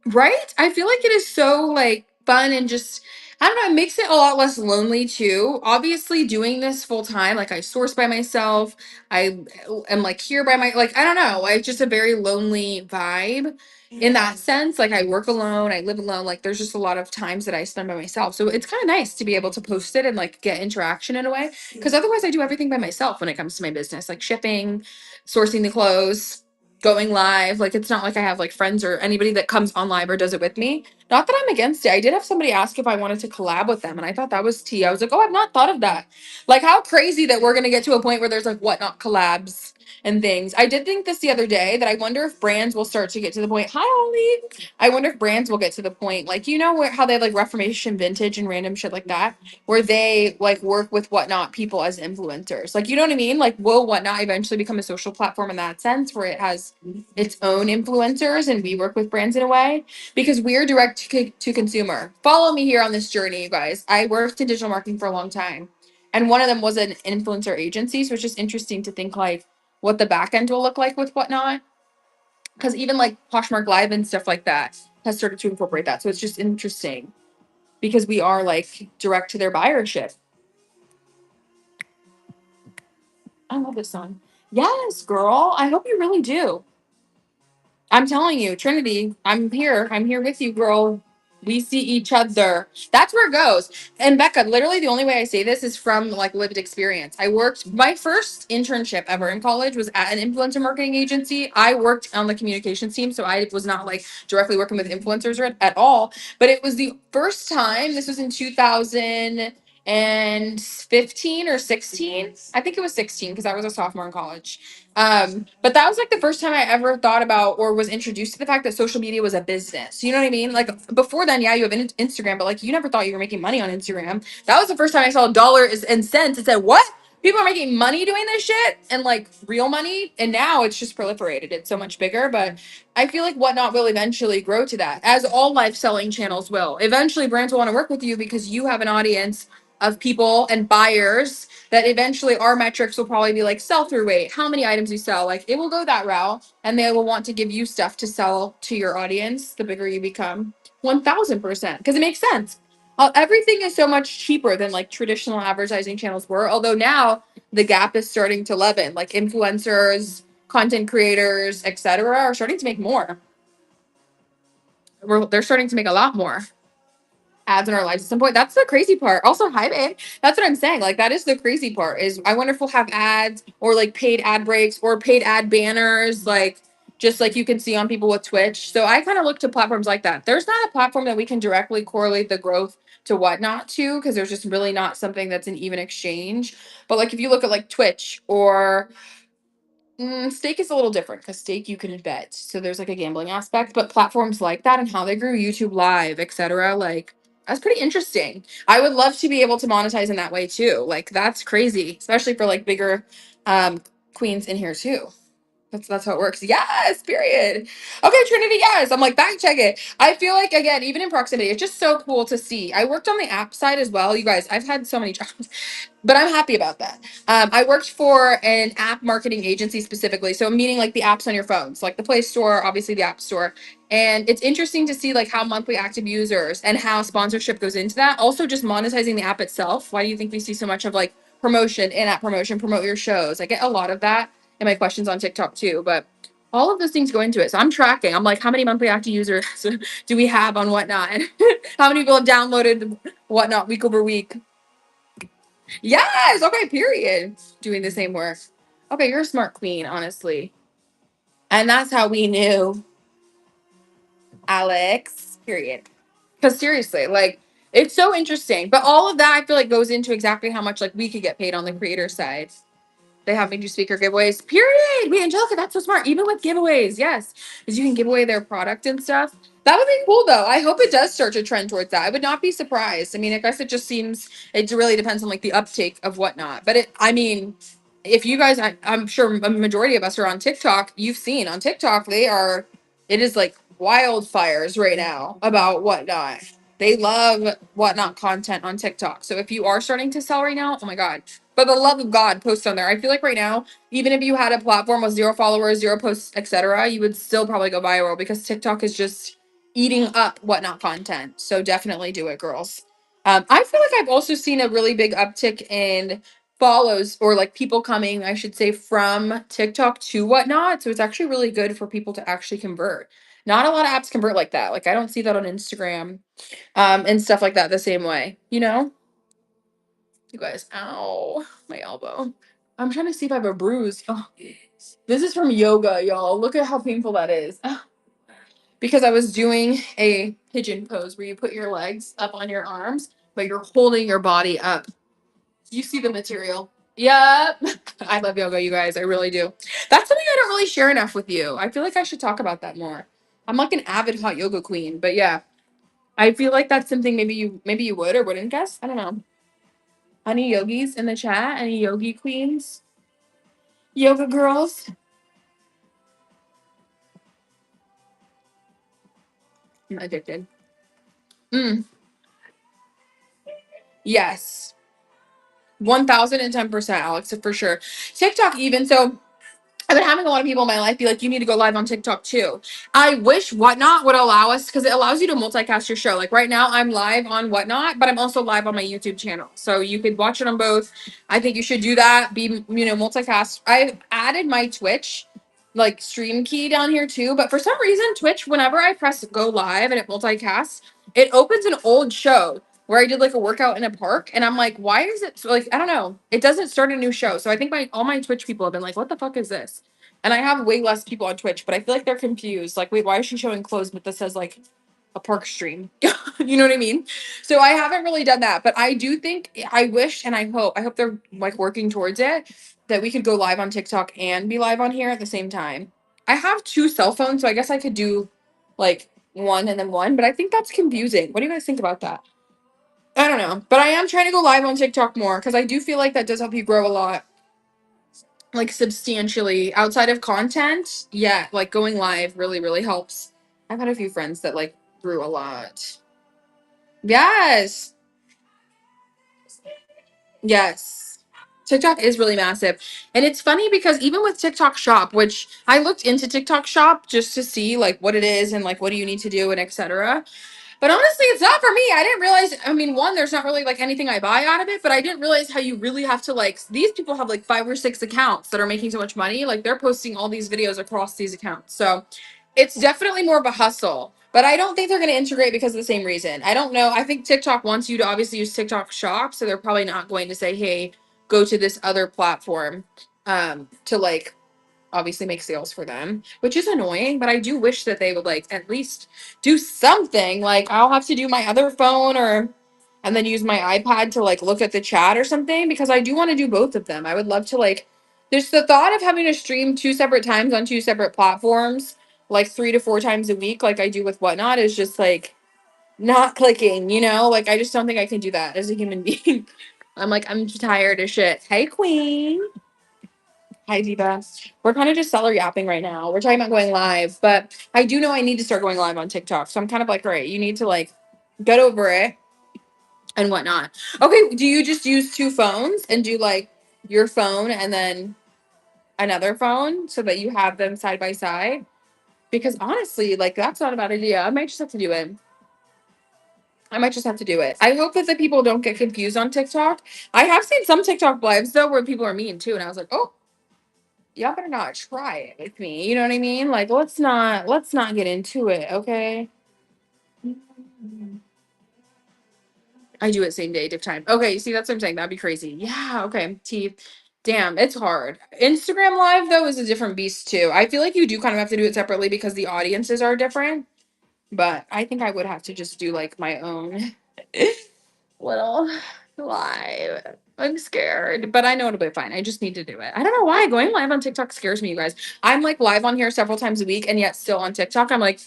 Right? I feel like it is so like fun and just I don't know, it makes it a lot less lonely too. Obviously doing this full time, like I source by myself. I am like here by my like I don't know, it's just a very lonely vibe in that sense. Like I work alone, I live alone, like there's just a lot of times that I spend by myself. So it's kind of nice to be able to post it and like get interaction in a way. Because otherwise I do everything by myself when it comes to my business, like shipping, sourcing the clothes, going live. Like it's not like I have like friends or anybody that comes on live or does it with me. Not that I'm against it. I did have somebody ask if I wanted to collab with them, and I thought that was tea. I was like, oh, I've not thought of that. Like, how crazy that we're gonna get to a point where there's like whatnot collabs and things. I did think this the other day that I wonder if brands will start to get to the point. Hi, Ollie. I wonder if brands will get to the point, like, you know, where how they have like Reformation Vintage and random shit like that, where they like work with whatnot people as influencers. Like, you know what I mean? Like, will whatnot eventually become a social platform in that sense, where it has its own influencers and we work with brands in a way? Because we're direct to consumer. Follow me here on this journey, you guys. I worked in digital marketing for a long time, and one of them was an influencer agency. So it's just interesting to think like what the back end will look like with whatnot. Because even like Poshmark Live and stuff like that has started to incorporate that. So it's just interesting because we are like direct to their buyership. I love this song. Yes, girl. I hope you really do. I'm telling you, Trinity, I'm here. I'm here with you, girl. We see each other. That's where it goes. And Becca, literally the only way I say this is from like lived experience. I worked my first internship ever in college was at an influencer marketing agency. I worked on the communications team, so I was not like directly working with influencers at all. But it was the first time, this was in 2015 or 16. I think it was 16 because I was a sophomore in college. But that was like the first time I ever thought about or was introduced to the fact that social media was a business. You know what I mean? Like before then, yeah, you have Instagram, but like you never thought you were making money on Instagram. That was the first time I saw dollars and cents and said, what? People are making money doing this shit and like real money. And now it's just proliferated. It's so much bigger. But I feel like Whatnot will eventually grow to that, as all live selling channels will. Eventually, brands will want to work with you because you have an audience of people and buyers that eventually our metrics will probably be like sell through rate, how many items you sell. Like it will go that route and they will want to give you stuff to sell to your audience the bigger you become. 1000% because it makes sense. Everything is so much cheaper than like traditional advertising channels were. Although now the gap is starting to leaven. Like influencers, content creators, etc., are starting to make more. They're starting to make a lot more ads in our lives at some point. That's the crazy part. Also, hi babe. That's what I'm saying. Like that is the crazy part. Is I wonder if we'll have ads or like paid ad breaks or paid ad banners, like just like you can see on people with Twitch. So I kind of look to platforms like that. There's not a platform that we can directly correlate the growth to whatnot to because there's just really not something that's an even exchange. But like if you look at like Twitch or Stake is a little different because Stake you can bet. So there's like a gambling aspect, but platforms like that and how they grew, YouTube Live, etc., like that's pretty interesting. I would love to be able to monetize in that way too. Like that's crazy, especially for like bigger queens in here too. That's how it works. Yes, period. Okay, Trinity, yes. I'm like, back check it. I feel like again, even in proximity, it's just so cool to see. I worked on the app side as well. You guys, I've had so many jobs, but I'm happy about that. I worked for an app marketing agency specifically. So meaning like the apps on your phones, like the Play Store, obviously the App Store. And it's interesting to see like how monthly active users and how sponsorship goes into that. Also just monetizing the app itself. Why do you think we see so much of like promotion, in-app promotion, promote your shows? I get a lot of that in my questions on TikTok too, but all of those things go into it. So I'm tracking. I'm like, how many monthly active users do we have on Whatnot? How many people have downloaded Whatnot week over week? Yes. Okay. Period. Doing the same work. Okay. You're a smart queen, honestly. And that's how we knew Alex. Period. Because seriously, like, it's so interesting. But all of that, I feel like, goes into exactly how much, like, we could get paid on the creator side. They have me do speaker giveaways. Period. Wait, Angelica, that's so smart. Even with giveaways, yes. Because you can give away their product and stuff. That would be cool though. I hope it does start to trend towards that. I would not be surprised. I mean, I guess it just seems it really depends on like the uptake of whatnot. But I mean, if you guys, I'm sure a majority of us are on TikTok. You've seen on TikTok, it is like wildfires right now about whatnot. They love whatnot content on TikTok. So if you are starting to sell right now, oh my God, for the love of God, post on there. I feel like right now, even if you had a platform with 0 followers, 0 posts, etc., you would still probably go viral because TikTok is just eating up whatnot content. So definitely do it, girls. I feel like I've also seen a really big uptick in follows or like people coming, I should say, from TikTok to whatnot. So it's actually really good for people to actually convert. Not a lot of apps convert like that. Like I don't see that on Instagram, and stuff like that the same way, you know? You guys, ow, my elbow. I'm trying to see if I have a bruise. Oh, this is from yoga, y'all. Look at how painful that is. because I was doing a pigeon pose where you put your legs up on your arms, but you're holding your body up. You see the material. Yep. I love yoga, you guys. I really do. That's something I don't really share enough with you. I feel like I should talk about that more. I'm like an avid hot yoga queen, but yeah, I feel like that's something maybe you would or wouldn't guess. I don't know. Any yogis in the chat? Any yogi queens? Yoga girls? I'm addicted. Mm, yes. 1010%, Alex, for sure. TikTok even so I've been having a lot of people in my life be like, you need to go live on TikTok too. I wish Whatnot would allow us because it allows you to multicast your show. Like right now, I'm live on Whatnot, but I'm also live on my YouTube channel. So you could watch it on both. I think you should do that. Be, multicast. I've added my Twitch like stream key down here too. But for some reason, Twitch, whenever I press go live and it multicasts, it opens an old show where I did like a workout in a park, and I'm like, why is it like I don't know? It doesn't start a new show. So I think all my Twitch people have been like, what the fuck is this? And I have way less people on Twitch, but I feel like they're confused. Like, wait, why is she showing clothes, but this says like a park stream? You know what I mean? So I haven't really done that, but I do think I wish and I hope they're like working towards it that we could go live on TikTok and be live on here at the same time. I have two cell phones, so I guess I could do like one and then one, but I think that's confusing. What do you guys think about that? I don't know, but I am trying to go live on TikTok more because I do feel like that does help you grow a lot, like substantially outside of content. Yeah, like going live really, really helps. I've had a few friends that like grew a lot. Yes, yes. TikTok is really massive. And it's funny because even with TikTok Shop, which I looked into TikTok Shop just to see like what it is and like what do you need to do and etc. But honestly, it's not for me. I didn't realize. I mean, one, there's not really like anything I buy out of it, but I didn't realize how you really have to like. These people have like 5 or 6 accounts that are making so much money. Like they're posting all these videos across these accounts. So it's definitely more of a hustle. But I don't think they're going to integrate because of the same reason. I don't know. I think TikTok wants you to obviously use TikTok Shop, so they're probably not going to say, "Hey, go to this other platform," to like obviously make sales for them, which is annoying, but I do wish that they would like at least do something. Like I'll have to do my other phone or and then use my iPad to like look at the chat or something because I do want to do both of them. I would love to like there's the thought of having to stream 2 separate times on 2 separate platforms, like 3 to 4 times a week, like I do with Whatnot, is just like not clicking, you know? Like I just don't think I can do that as a human being. I'm like, I'm tired of shit. Hey, Queen. Hi, Diva. We're kind of just seller yapping right now. We're talking about going live, but I do know I need to start going live on TikTok. So I'm kind of like, all right, you need to like get over it and whatnot. Okay, do you just use 2 phones and do like your phone and then another phone so that you have them side by side? Because honestly, like that's not a bad idea. I might just have to do it. I might just have to do it. I hope that the people don't get confused on TikTok. I have seen some TikTok lives though where people are mean too, and I was like, oh, y'all better not try it with me. You know what I mean? Like let's not get into it, okay? I do it same day, diff time. Okay, see that's what I'm saying. That'd be crazy. Yeah, okay. T damn, it's hard. Instagram live though is a different beast too. I feel like you do kind of have to do it separately because the audiences are different. But I think I would have to just do like my own little live. I'm scared, but I know it'll be fine. I just need to do it. I don't know why going live on TikTok scares me, you guys. I'm like live on here several times a week and yet still on TikTok. I'm like,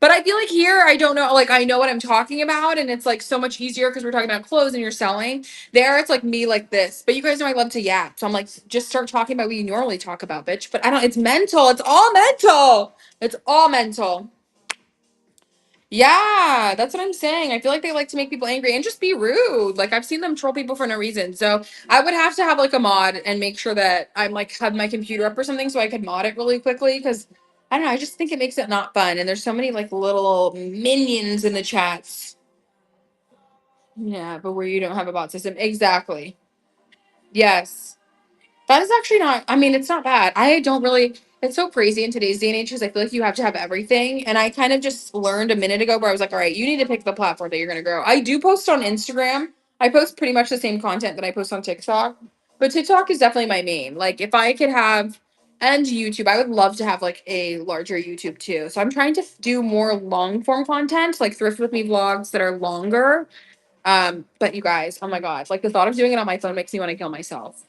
but I feel like here I don't know, like I know what I'm talking about and it's like so much easier because we're talking about clothes and you're selling. There it's like me like this. But you guys know I love to yap. So I'm like, just start talking about what you normally talk about, bitch. But I don't, it's mental. It's all mental. It's all mental. Yeah, that's what I'm saying. I feel like they like to make people angry and just be rude. Like I've seen them troll people for no reason. So I would have to have like a mod and make sure that I'm like have my computer up or something so I could mod it really quickly because I don't know, I just think it makes it not fun. And there's so many like little minions in the chats. Yeah, but where you don't have a bot system. Exactly. Yes. That is actually not, I mean, it's not bad. I don't really, it's so crazy in today's day and age because I feel like you have to have everything. And I kind of just learned a minute ago where I was like, all right, you need to pick the platform that you're going to grow. I do post on Instagram. I post pretty much the same content that I post on TikTok, but TikTok is definitely my main. Like, if I could have And YouTube. I would love to have like a larger YouTube too. So I'm trying to do more long form content, like thrift with me vlogs that are longer. But you guys, oh my god, like the thought of doing it on my phone makes me want to kill myself.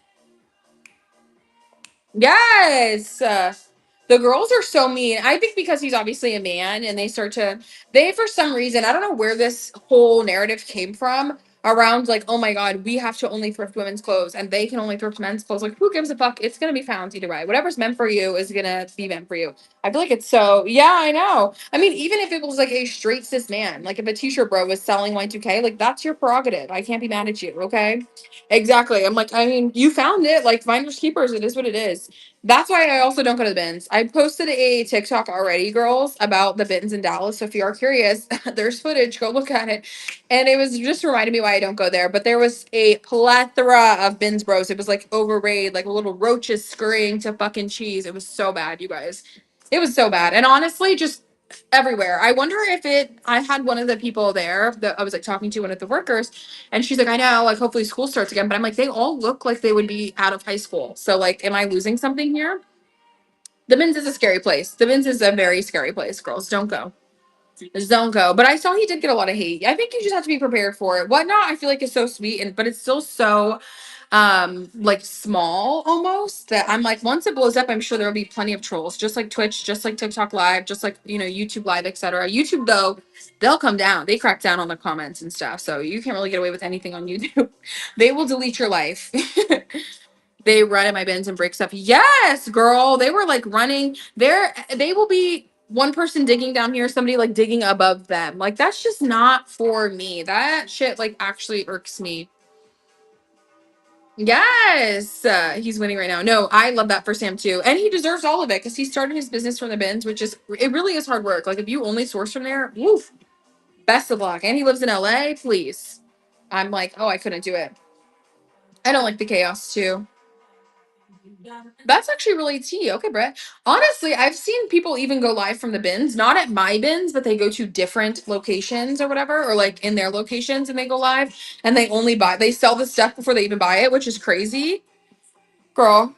Yes. The girls are so mean. I think because he's obviously a man and they, for some reason, I don't know where this whole narrative came from around like, oh my God, we have to only thrift women's clothes and they can only thrift men's clothes. Like, who gives a fuck? It's going to be found either way. Whatever's meant for you is going to be meant for you. I feel like it's so, yeah, I know. I mean, even if it was like a straight cis man, like if a t-shirt bro was selling Y2K, like that's your prerogative. I can't be mad at you. Okay. Exactly. I'm like, I mean, you found it. Like, finders keepers. It is what it is. That's why I also don't go to the bins. I posted a TikTok already, girls, about the bins in Dallas. So if you are curious, there's footage. Go look at it. And it was just reminding me why I don't go there. But there was a plethora of bins, bros. It was like overraid, like little roaches scurrying to fucking cheese. It was so bad, you guys. It was so bad. And honestly, just everywhere. I wonder if I had one of the people there that I was like talking to, one of the workers, and she's like, I know, like hopefully school starts again. But I'm like, they all look like they would be out of high school. So like, am I losing something here? The Bins is a scary place. The Bins is a very scary place. Girls, don't go. Just don't go. But I saw he did get a lot of hate. I think you just have to be prepared for it. Whatnot, I feel like is so sweet, and but it's still so like small almost that I'm like, once it blows up, I'm sure there'll be plenty of trolls, just like Twitch, just like TikTok live, just like YouTube live, etc. YouTube though, they'll come down, they crack down on the comments and stuff, so you can't really get away with anything on YouTube. They will delete your life. They run at my bins and break stuff. Yes, girl, they were like running there. They will be one person digging down here, somebody like digging above them. Like that's just not for me. That shit like actually irks me. Yes, he's winning right now. No, I love that for Sam too, and he deserves all of it because he started his business from the bins, which is it really is hard work. Like if you only source from there, woof, best of luck. And he lives in LA. Please, I'm like, oh, I couldn't do it. I don't like the chaos too. That's actually really tea. Okay, Brett. Honestly, I've seen people even go live from the bins, not at my bins, but they go to different locations or whatever, or like in their locations and they go live and they sell the stuff before they even buy it, which is crazy. Girl,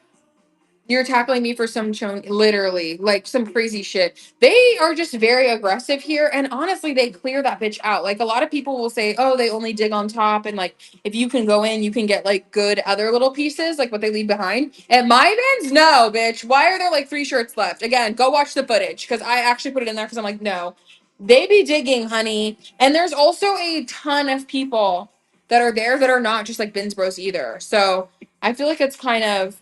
you're tackling me for some literally like some crazy shit. They are just very aggressive here, and honestly, they clear that bitch out. Like a lot of people will say, "Oh, they only dig on top," and like if you can go in, you can get like good other little pieces, like what they leave behind. At my bins, no, bitch. Why are there like 3 shirts left? Again, go watch the footage because I actually put it in there because I'm like, no, they be digging, honey. And there's also a ton of people that are there that are not just like bins bros either. So I feel like it's kind of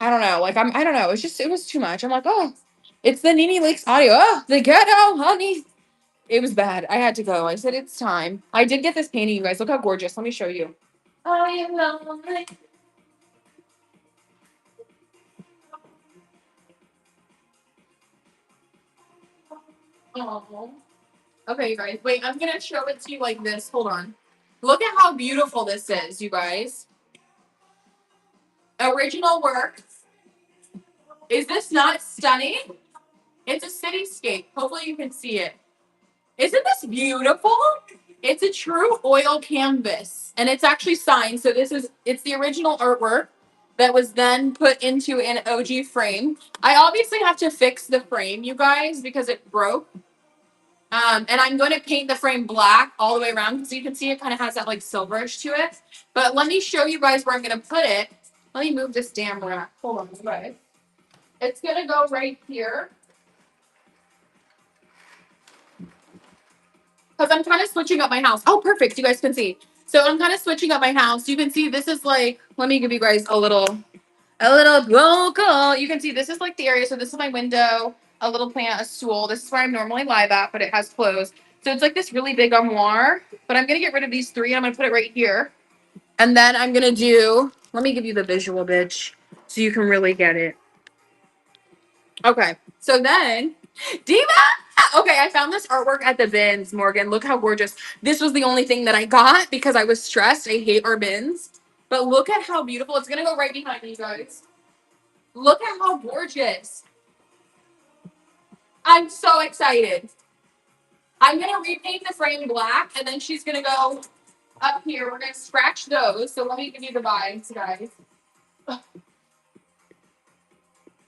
I don't know. Like I don't know. It was too much. I'm like, oh, it's the Nene Lakes audio. Oh, the ghetto, honey. It was bad. I had to go. I said it's time. I did get this painting, you guys. Look how gorgeous. Let me show you. I am lonely. Oh. Okay, you guys. Wait, I'm gonna show it to you like this. Hold on. Look at how beautiful this is, you guys. Original work. Is this not stunning? It's a cityscape. Hopefully you can see it. Isn't this beautiful? It's a true oil canvas and it's actually signed. So it's the original artwork that was then put into an OG frame. I obviously have to fix the frame, you guys, because it broke. And I'm going to paint the frame black all the way around because you can see it kind of has that like silverish to it. But let me show you guys where I'm going to put it. Let me move this damn rack. Hold on, guys. It's going to go right here. Because I'm kind of switching up my house. Oh, perfect. You guys can see. So I'm kind of switching up my house. You can see this is like, let me give you guys a little local. You can see this is like the area. So this is my window, a little plant, a stool. This is where I'm normally live at, but it has clothes. So it's like this really big armoire. But I'm going to get rid of these 3. I'm going to put it right here. And then I'm going to let me give you the visual, bitch, so you can really get it. Okay. So then, Diva! Okay, I found this artwork at the bins, Morgan. Look how gorgeous. This was the only thing that I got because I was stressed. I hate our bins. But look at how beautiful. It's going to go right behind me, guys. Look at how gorgeous. I'm so excited. I'm going to repaint the frame black, and then she's going to go up here. We're going to scratch those. So let me give you the vibes, guys.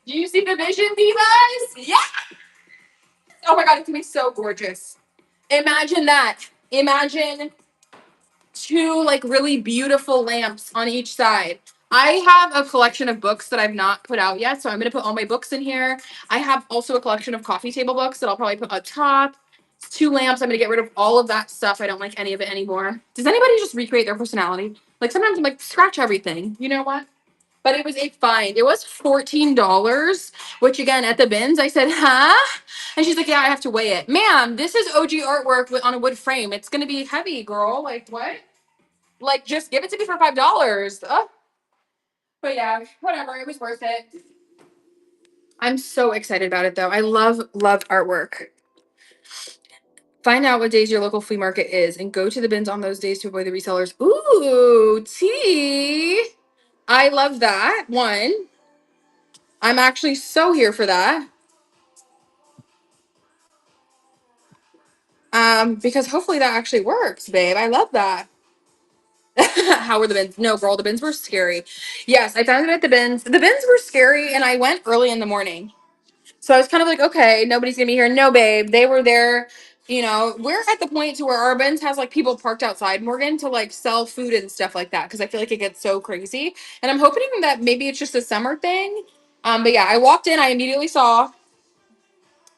Do you see the vision, divas? Yeah. Oh my god, it's gonna be so gorgeous. Imagine that. Imagine two like really beautiful lamps on each side. I have a collection of books that I've not put out yet, so I'm gonna put all my books in here. I have also a collection of coffee table books that I'll probably put on top. Two lamps. I'm gonna get rid of all of that stuff. I don't like any of it anymore. Does anybody just recreate their personality? Like sometimes I'm like, scratch everything. You know what? But it was a find. It was $14, which again at the bins I said, huh? And she's like, yeah, I have to weigh it. Ma'am, this is OG artwork on a wood frame. It's gonna be heavy, girl. Like what? Like, just give it to me for $5. But yeah, whatever. It was worth it. I'm so excited about it though. I love artwork. Find out what days your local flea market is and go to the bins on those days to avoid the resellers. Ooh, tea. I love that one. I'm actually so here for that. Because hopefully that actually works, babe. I love that. How were the bins? No, girl, the bins were scary. Yes, I found it at the bins. The bins were scary, and I went early in the morning. So I was kind of like, okay, nobody's gonna be here. No, babe, they were there. You know, we're at the point to where our bins has like people parked outside Morgan to like sell food and stuff like that because I feel like it gets so crazy. And I'm hoping that maybe it's just a summer thing. But yeah, I walked in, I immediately saw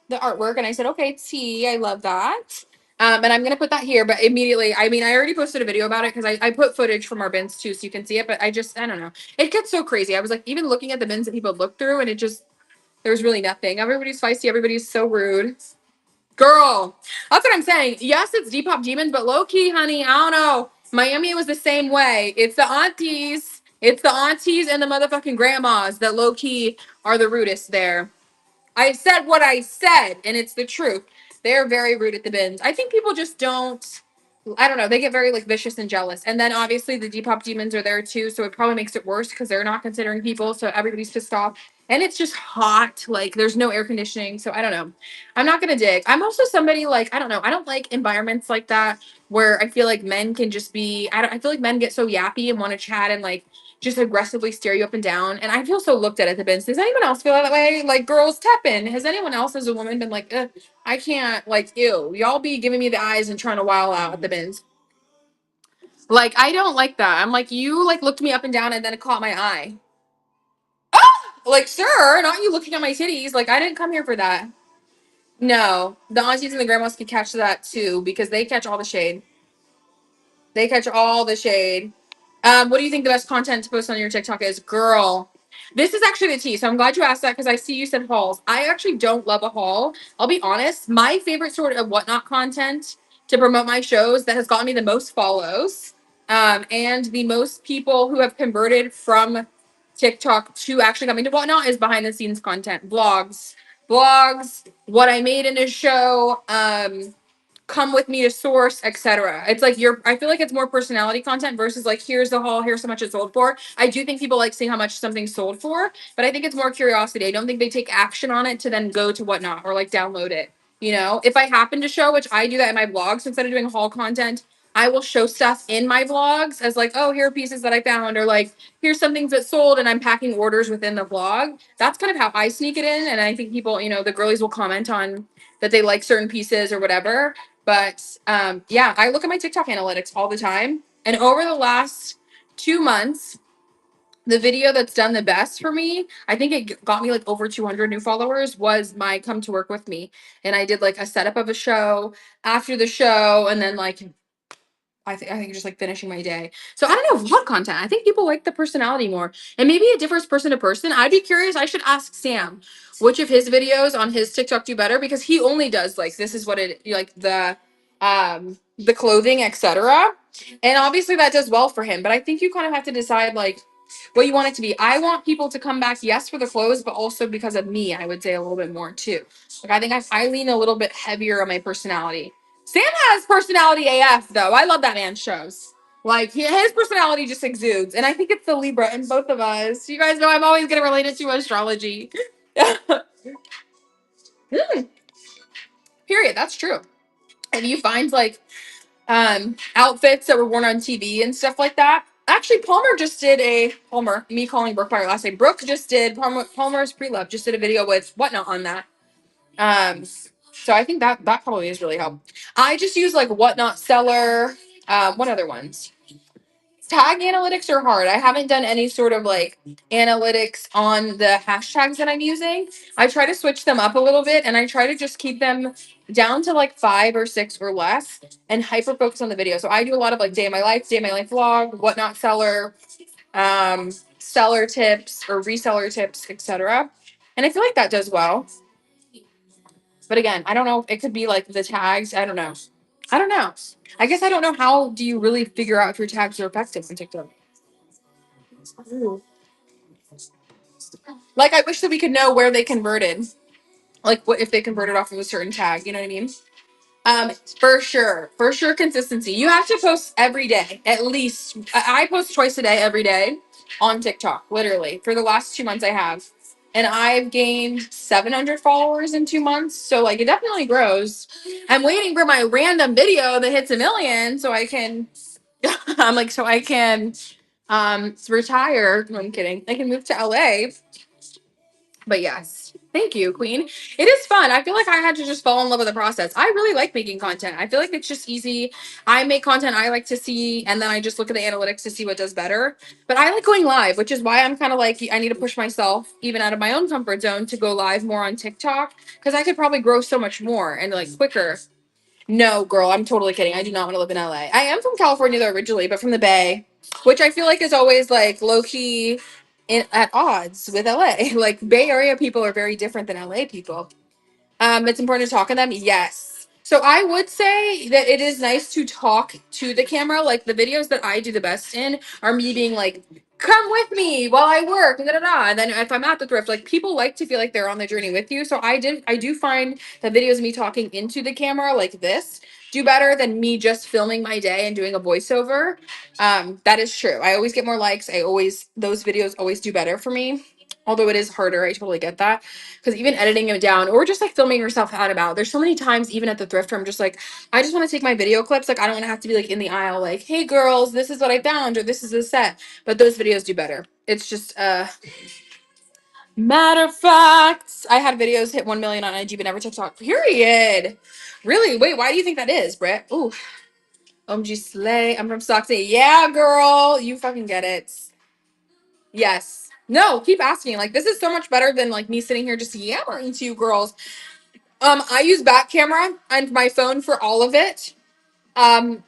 the artwork and I said, okay, T, I love that. And I'm gonna put that here, but immediately, I mean, I already posted a video about it because I put footage from our bins too, so you can see it. But I don't know, it gets so crazy. I was like, even looking at the bins that people look through, and it just there's really nothing. Everybody's feisty. Everybody's so rude. Girl, that's what I'm saying. Yes, it's Depop Demons, but low key, honey, I don't know. Miami was the same way. It's the aunties. It's the aunties and the motherfucking grandmas that low key are the rudest there. I said what I said, and it's the truth. They're very rude at the bins. I think people just don't. I don't know. They get very like vicious and jealous. And then obviously the Depop demons are there too, so it probably makes it worse because they're not considering people, so everybody's pissed off. And it's just hot. Like there's no air conditioning, so I don't know. I'm not gonna dig. I'm also somebody like I don't know. I don't like environments like that where I feel like men can just be. I feel like men get so yappy and want to chat and like just aggressively stare you up and down. And I feel so looked at the bins. Does anyone else feel that way? Like girls tap in. Has anyone else as a woman been like, I can't, like, ew, y'all be giving me the eyes and trying to wow out at the bins. Like, I don't like that. I'm like, you like looked me up and down and then it caught my eye. Like, sir, not you looking at my titties. Like, I didn't come here for that. No, the aunties and the grandmas can catch that too because they catch all the shade. They catch all the shade. What do you think the best content to post on your TikTok is? Girl, this is actually the tea. So I'm glad you asked that because I see you said hauls. I actually don't love a haul. I'll be honest. My favorite sort of whatnot content to promote my shows that has gotten me the most follows and the most people who have converted from TikTok to actually coming to whatnot is behind the scenes content, vlogs, what I made in a show, come with me to source, etc. It's like I feel like it's more personality content versus like here's the haul, here's how much it sold for. I do think people like seeing how much something sold for, but I think it's more curiosity. I don't think they take action on it to then go to whatnot or like download it. You know, if I happen to show, which I do that in my vlogs, instead of doing haul content, I will show stuff in my vlogs as like, oh, here are pieces that I found, or like, here's some things that sold, and I'm packing orders within the vlog. That's kind of how I sneak it in. And I think people, you know, the girlies will comment on that they like certain pieces or whatever. But yeah, I look at my TikTok analytics all the time. And over the last 2 months, the video that's done the best for me, I think it got me like over 200 new followers, was my come to work with me. And I did like a setup of a show after the show, and then like I think just like finishing my day. So I don't know, vlog content. I think people like the personality more. And maybe it differs person to person. I'd be curious. I should ask Sam which of his videos on his TikTok do better because he only does like this is what it like the clothing, etc. And obviously that does well for him. But I think you kind of have to decide like what you want it to be. I want people to come back, yes, for the clothes, but also because of me, I would say a little bit more too. Like I think I lean a little bit heavier on my personality. Sam has personality AF though. I love that man's shows. Like his personality just exudes, and I think it's the Libra in both of us. You guys know I'm always gonna relate it to astrology. Mm, period. That's true. If you find like outfits that were worn on TV and stuff like that, Actually, Palmer just did a Palmer. Me calling Brooke by her last name. Brooke just did Palmer's pre-love. Just did a video with whatnot on that. Um, so I think that probably is really helped. I just use like whatnot seller. What other ones? Tag analytics are hard. I haven't done any sort of like analytics on the hashtags that I'm using. I try to switch them up a little bit and I try to just keep them down to like 5 or 6 or less and hyper focus on the video. So I do a lot of like day in my life vlog, whatnot seller, seller tips or reseller tips, etc. And I feel like that does well. But again, I don't know. It could be like the tags. I don't know. I don't know. I guess I don't know how do you really figure out if your tags are effective on TikTok. Like, I wish that we could know where they converted. Like, what if they converted off of a certain tag? You know what I mean? For sure, consistency. You have to post every day, at least. I post twice a day, every day, on TikTok. Literally, for the last 2 months, I have, and I've gained 700 followers in 2 months. So, like, it definitely grows. I'm waiting for my random video that hits 1 million, so I can. I'm like, so I can, retire. No, I'm kidding. I can move to LA. But yes, thank you, Queen. It is fun. I feel like I had to just fall in love with the process. I really like making content. I feel like it's just easy. I make content I like to see, and then I just look at the analytics to see what does better. But I like going live, which is why I'm kind of like, I need to push myself even out of my own comfort zone to go live more on TikTok because I could probably grow so much more and like quicker. No, girl, I'm totally kidding. I do not want to live in LA. I am from California though originally, but from the Bay, which I feel like is always like low key at odds with LA. Like Bay Area people are very different than LA people. It's important to talk to them. Yes. So I would say that it is nice to talk to the camera. Like the videos that I do the best in are me being like, come with me while I work, da, da, da. And then if I'm at the thrift, like people like to feel like they're on the journey with you. So I do find that videos of me talking into the camera like this do better than me just filming my day and doing a voiceover. That is true. I always get more likes. Those videos always do better for me. Although it is harder, I totally get that. Because even editing it down or just like filming yourself out about, there's so many times even at the thrift where I'm just like, I just want to take my video clips. Like I don't want to have to be like in the aisle, like, hey girls, this is what I found, or this is the set. But those videos do better. It's just matter of fact, I had videos hit 1 million on IG, but never TikTok. Period. Really? Wait, why do you think that is, Brett? Ooh, OMG Slay. I'm from Stock City. Yeah, girl. You fucking get it. Yes. No, keep asking. Like, this is so much better than like me sitting here just yammering to you girls. I use back camera and my phone for all of it. Um,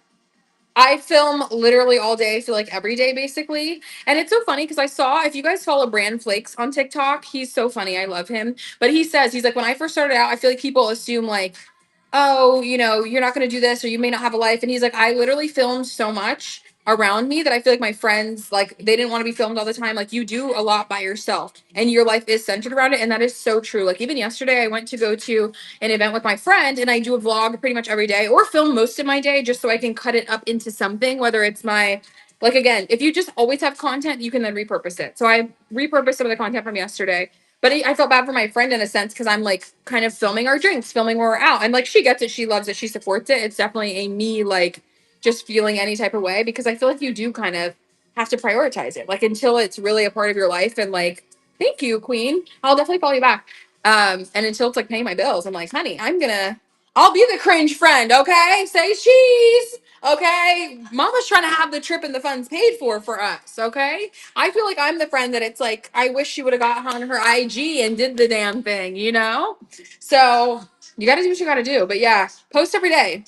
I film literally all day, I feel like every day basically. And it's so funny because I saw, if you guys follow Brand Flakes on TikTok, he's so funny. I love him. But he says, he's like, when I first started out, I feel like people assume like, oh, you know, you're not going to do this or you may not have a life. And he's like, I literally filmed so much around me that I feel like my friends, like, they didn't want to be filmed all the time. Like, you do a lot by yourself and your life is centered around it. And that is so true. Like, even yesterday, I went to go to an event with my friend and I do a vlog pretty much every day or film most of my day just so I can cut it up into something, whether it's my, like, again, if you just always have content, you can then repurpose it. So I repurposed some of the content from yesterday. But I felt bad for my friend in a sense because I'm like kind of filming our drinks, filming where we're out. And like she gets it, she loves it, she supports it. It's definitely a me like just feeling any type of way because I feel like you do kind of have to prioritize it. Like until it's really a part of your life and like, thank you, Queen. I'll definitely follow you back. And until it's like paying my bills, I'm like, honey, I'll be the cringe friend, okay? Say cheese. Okay. Mama's trying to have the trip and the funds paid for us, okay? I feel like I'm the friend that it's like, I wish she would have got on her IG and did the damn thing, you know? So you got to do what you got to do. But yeah, post every day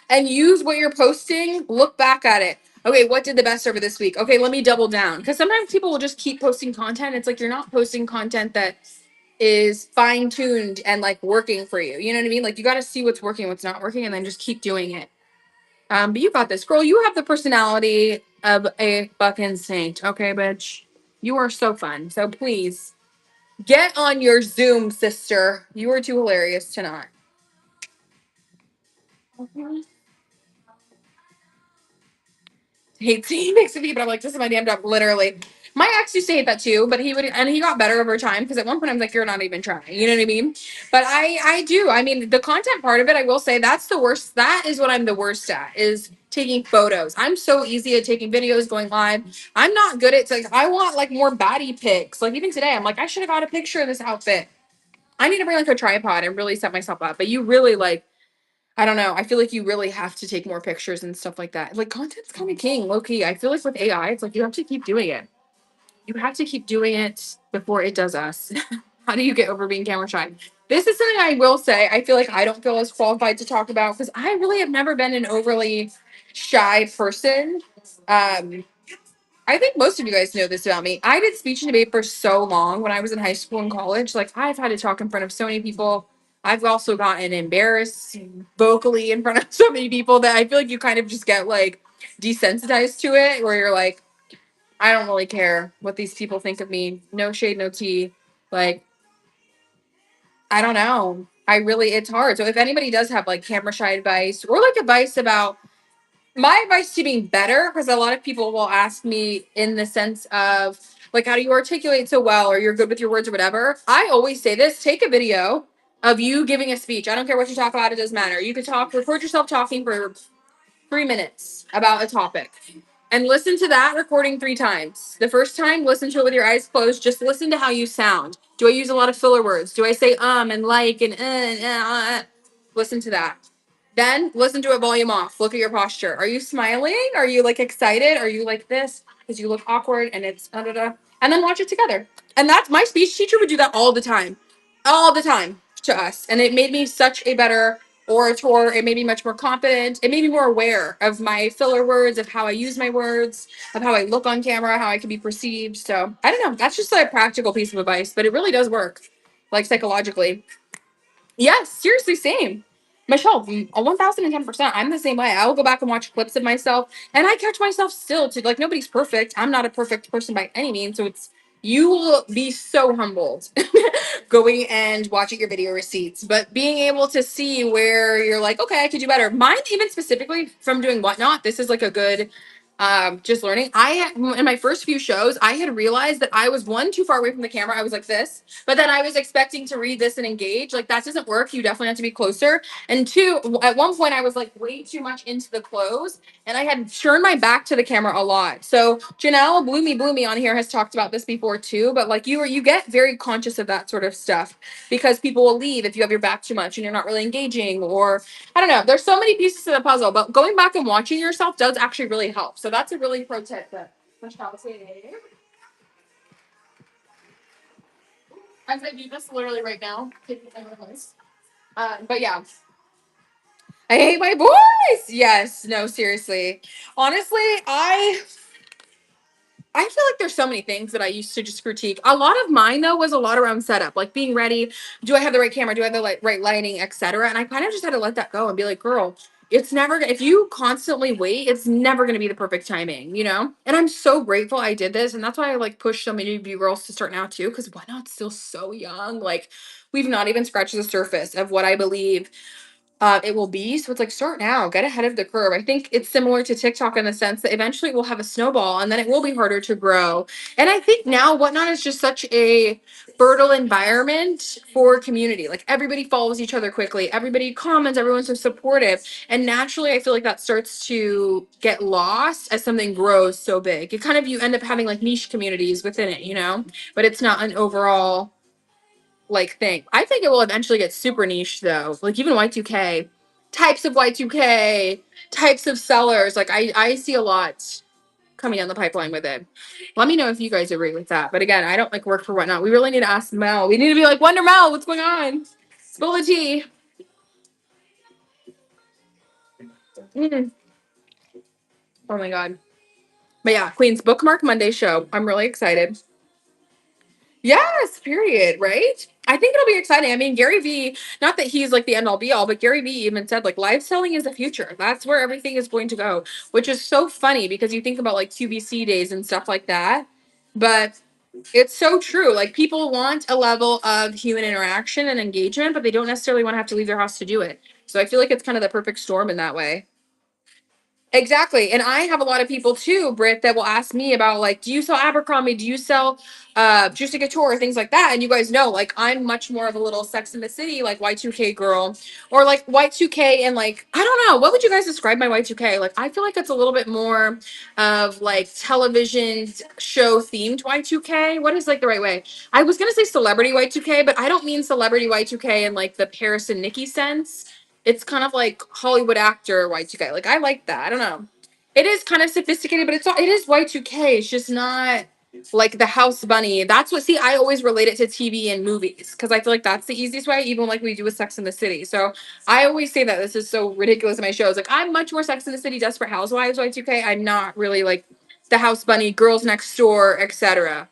and use what you're posting. Look back at it. Okay, what did the best over this week? Okay, let me double down. Because sometimes people will just keep posting content. It's like you're not posting content that is fine tuned and like working for you. You know what I mean? Like you got to see what's working, what's not working, and then just keep doing it. But you got this, girl. You have the personality of a fucking saint. Okay, bitch. You are so fun. So please get on your Zoom, sister. You are too hilarious to not. Hate seeing mixed feet, but I'm like, this is my damn job, literally. My ex used to hate that too, but he got better over time because at one point I'm like, you're not even trying. You know what I mean? But I do. I mean, the content part of it, I will say that's the worst. That is what I'm the worst at is taking photos. I'm so easy at taking videos, going live. I'm not good at like I want like more baddie pics. Like even today, I'm like, I should have got a picture of this outfit. I need to bring like a tripod and really set myself up. But you really like I don't know. I feel like you really have to take more pictures and stuff like that. Like content's kind of king, low key. I feel like with AI, it's like you have to keep doing it. You have to keep doing it before it does us. How do you get over being camera shy? This is something I will say. I feel like I don't feel as qualified to talk about because I really have never been an overly shy person. Um, I think most of you guys know this about me. I did speech and debate for so long when I was in high school and college. Like I've had to talk in front of so many people. I've also gotten embarrassed vocally in front of so many people that I feel like you kind of just get like desensitized to it, where you're like, I don't really care what these people think of me. No shade, no tea. Like, I don't know. It's hard. So if anybody does have like camera shy advice or like advice about my advice to being better, because a lot of people will ask me in the sense of like, how do you articulate so well or you're good with your words or whatever? I always say this, take a video of you giving a speech. I don't care what you talk about. It doesn't matter. You could record yourself talking for 3 minutes about a topic and listen to that recording 3 times. The first time, listen to it with your eyes closed. Just listen to how you sound. Do I use a lot of filler words? Do I say and like and? Listen to that. Then listen to it volume off. Look at your posture. Are you smiling? Are you like excited? Are you like this? Because you look awkward and it's da da da. And then watch it together. And that's my speech teacher would do that all the time to us. And it made me such a better orator. It made me much more confident. It made me more aware of my filler words, of how I use my words, of how I look on camera, how I can be perceived. So I don't know. That's just a practical piece of advice, but it really does work, like psychologically. Yes, seriously, same. Michelle, 1010%. I'm the same way. I will go back and watch clips of myself, and I catch myself still to like nobody's perfect. I'm not a perfect person by any means, so it's you will be so humbled going and watching your video receipts, but being able to see where you're like, okay, I could do better. Mine, even specifically from doing whatnot, this is like a good just learning. In my first few shows, I had realized that I was one too far away from the camera. I was like this, but then I was expecting to read this and engage. Like that doesn't work. You definitely have to be closer. And two, at one point I was like way too much into the close and I had turned my back to the camera a lot. So Janelle Bloomy on here has talked about this before too, but like you get very conscious of that sort of stuff because people will leave if you have your back too much and you're not really engaging, or I don't know. There's so many pieces to the puzzle, but going back and watching yourself does actually really help. So that's a really pro tip that Michelle said. As I do this literally right now. But yeah, I hate my voice. Yes, no, seriously. Honestly, I feel like there's so many things that I used to just critique. A lot of mine though was a lot around setup, like being ready. Do I have the right camera? Do I have the right lighting, etc. And I kind of just had to let that go and be like, girl, it's never if you constantly wait, it's never going to be the perfect timing, you know. And I'm so grateful I did this, and that's why I like push so many of you girls to start now too, because why not? Still so young, like we've not even scratched the surface of what I believe it will be. So it's like start now, get ahead of the curve. I think it's similar to TikTok in the sense that eventually it will have a snowball and then it will be harder to grow. And I think now Whatnot is just such a fertile environment for community. Like everybody follows each other quickly, everybody comments, everyone's so supportive. And naturally, I feel like that starts to get lost as something grows so big. It kind of you end up having like niche communities within it, you know, but it's not an overall like thing. I think it will eventually get super niche though. Like even Y2K, types of Y2K, types of sellers. Like I see a lot coming down the pipeline with it. Let me know if you guys agree with that. But again, I don't like work for Whatnot. We really need to ask Mel. We need to be like, Wonder Mel, what's going on? Spill the tea. Mm. Oh my god. But yeah, Queen's Bookmark Monday show. I'm really excited. Yes, period, right? I think it'll be exciting. I mean, Gary Vee, not that he's like the end all be all, but Gary Vee even said like live selling is the future. That's where everything is going to go, which is so funny because you think about like QVC days and stuff like that. But it's so true. Like people want a level of human interaction and engagement, but they don't necessarily want to have to leave their house to do it. So I feel like it's kind of the perfect storm in that way. Exactly. And I have a lot of people too, Britt, that will ask me about like, do you sell Abercrombie? Do you sell Juicy Couture, things like that? And you guys know, like, I'm much more of a little Sex in the City, like Y2K girl. Or like Y2K and like, I don't know, what would you guys describe my Y2K? Like, I feel like it's a little bit more of like television show themed Y2K. What is like the right way? I was gonna say celebrity Y2K, but I don't mean celebrity Y2K in like the Paris and Nikki sense. It's kind of like Hollywood actor Y2K. Like I like that. I don't know. It is kind of sophisticated, but it is Y2K. It's just not like the house bunny. That's what see, I always relate it to TV and movies because I feel like that's the easiest way, even like we do with Sex in the City. So I always say that this is so ridiculous in my shows. Like I'm much more Sex in the City, Desperate Housewives Y2K. I'm not really like the house bunny, girls next door, etc.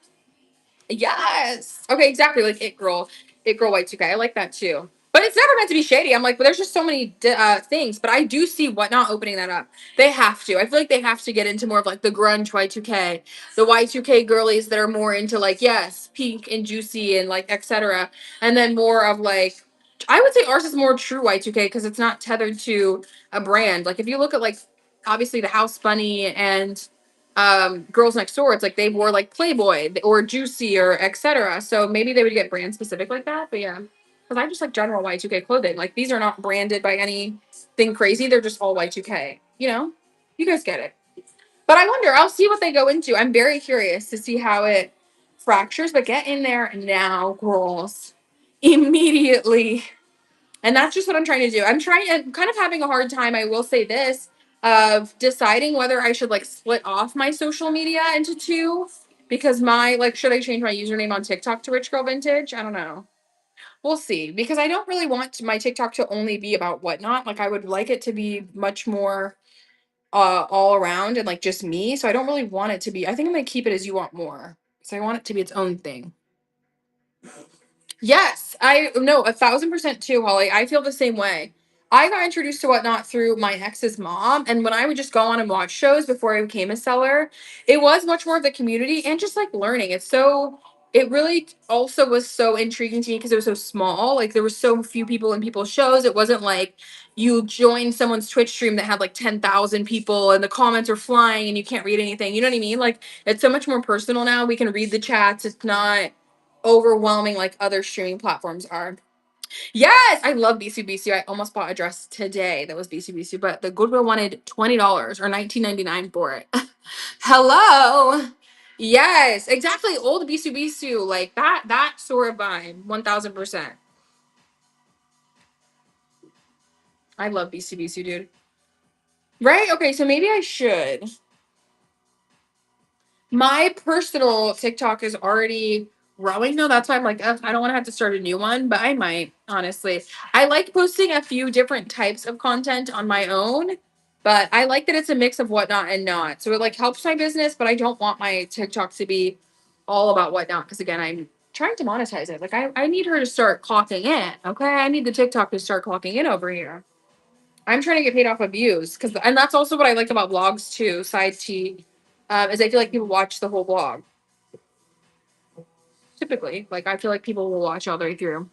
Yes. Okay, exactly. Like It Girl Y2K. I like that too. But it's never meant to be shady. I'm like, but there's just so many things. But I do see Whatnot opening that up. They have to. I feel like they have to get into more of like the grunge Y2K, the Y2K girlies that are more into like, yes, pink and juicy and like etc. And then more of like, I would say ours is more true Y2K because it's not tethered to a brand. Like if you look at like, obviously the House Bunny and girls next door, it's like they wore like Playboy or Juicy or etc. So maybe they would get brand specific like that. But yeah, because I just like general Y2K clothing. Like these are not branded by anything crazy. They're just all Y2K. You know, you guys get it. But I wonder. I'll see what they go into. I'm very curious to see how it fractures. But get in there now, girls, immediately. And that's just what I'm trying to do. I'm kind of having a hard time, I will say this, of deciding whether I should like split off my social media into two. Because should I change my username on TikTok to Rich Girl Vintage? I don't know. We'll see. Because I don't really want my TikTok to only be about Whatnot. Like, I would like it to be much more all around and like just me. So I don't really want it to be, I think I'm going to keep it as You Want More. So I want it to be its own thing. Yes, I no, 1,000% too, Holly. I feel the same way. I got introduced to Whatnot through my ex's mom, and when I would just go on and watch shows before I became a seller, it was much more of the community and just like learning. It really also was so intriguing to me because it was so small. Like there were so few people in people's shows. It wasn't like you join someone's Twitch stream that had like 10,000 people and the comments are flying and you can't read anything. You know what I mean? Like it's so much more personal now. We can read the chats. It's not overwhelming like other streaming platforms are. Yes, I love BCBC. I almost bought a dress today that was BCBC, but the Goodwill wanted $20 or 19.99 for it. Hello. Yes, exactly. Old BCBC, like that sort of vibe, 1,000%. I love BCBC, dude. Right? Okay, so maybe I should. My personal TikTok is already growing though. That's why I'm like, ugh, I don't want to have to start a new one, but I might, honestly. I like posting a few different types of content on my own, but I like that it's a mix of Whatnot and not. So it like helps my business, but I don't want my TikTok to be all about Whatnot because again, I'm trying to monetize it. Like I need her to start clocking in. Okay. I need the TikTok to start clocking in over here. I'm trying to get paid off of views and that's also what I like about vlogs too. Side T, is I feel like people watch the whole vlog. Typically, like I feel like people will watch all the way through.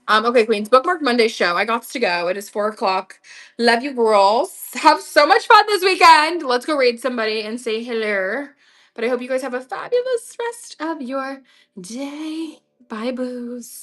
Okay, Queens, bookmark Monday show. I got to go. It is 4 o'clock. Love you, girls. Have so much fun this weekend. Let's go raid somebody and say hello. But I hope you guys have a fabulous rest of your day. Bye, boos.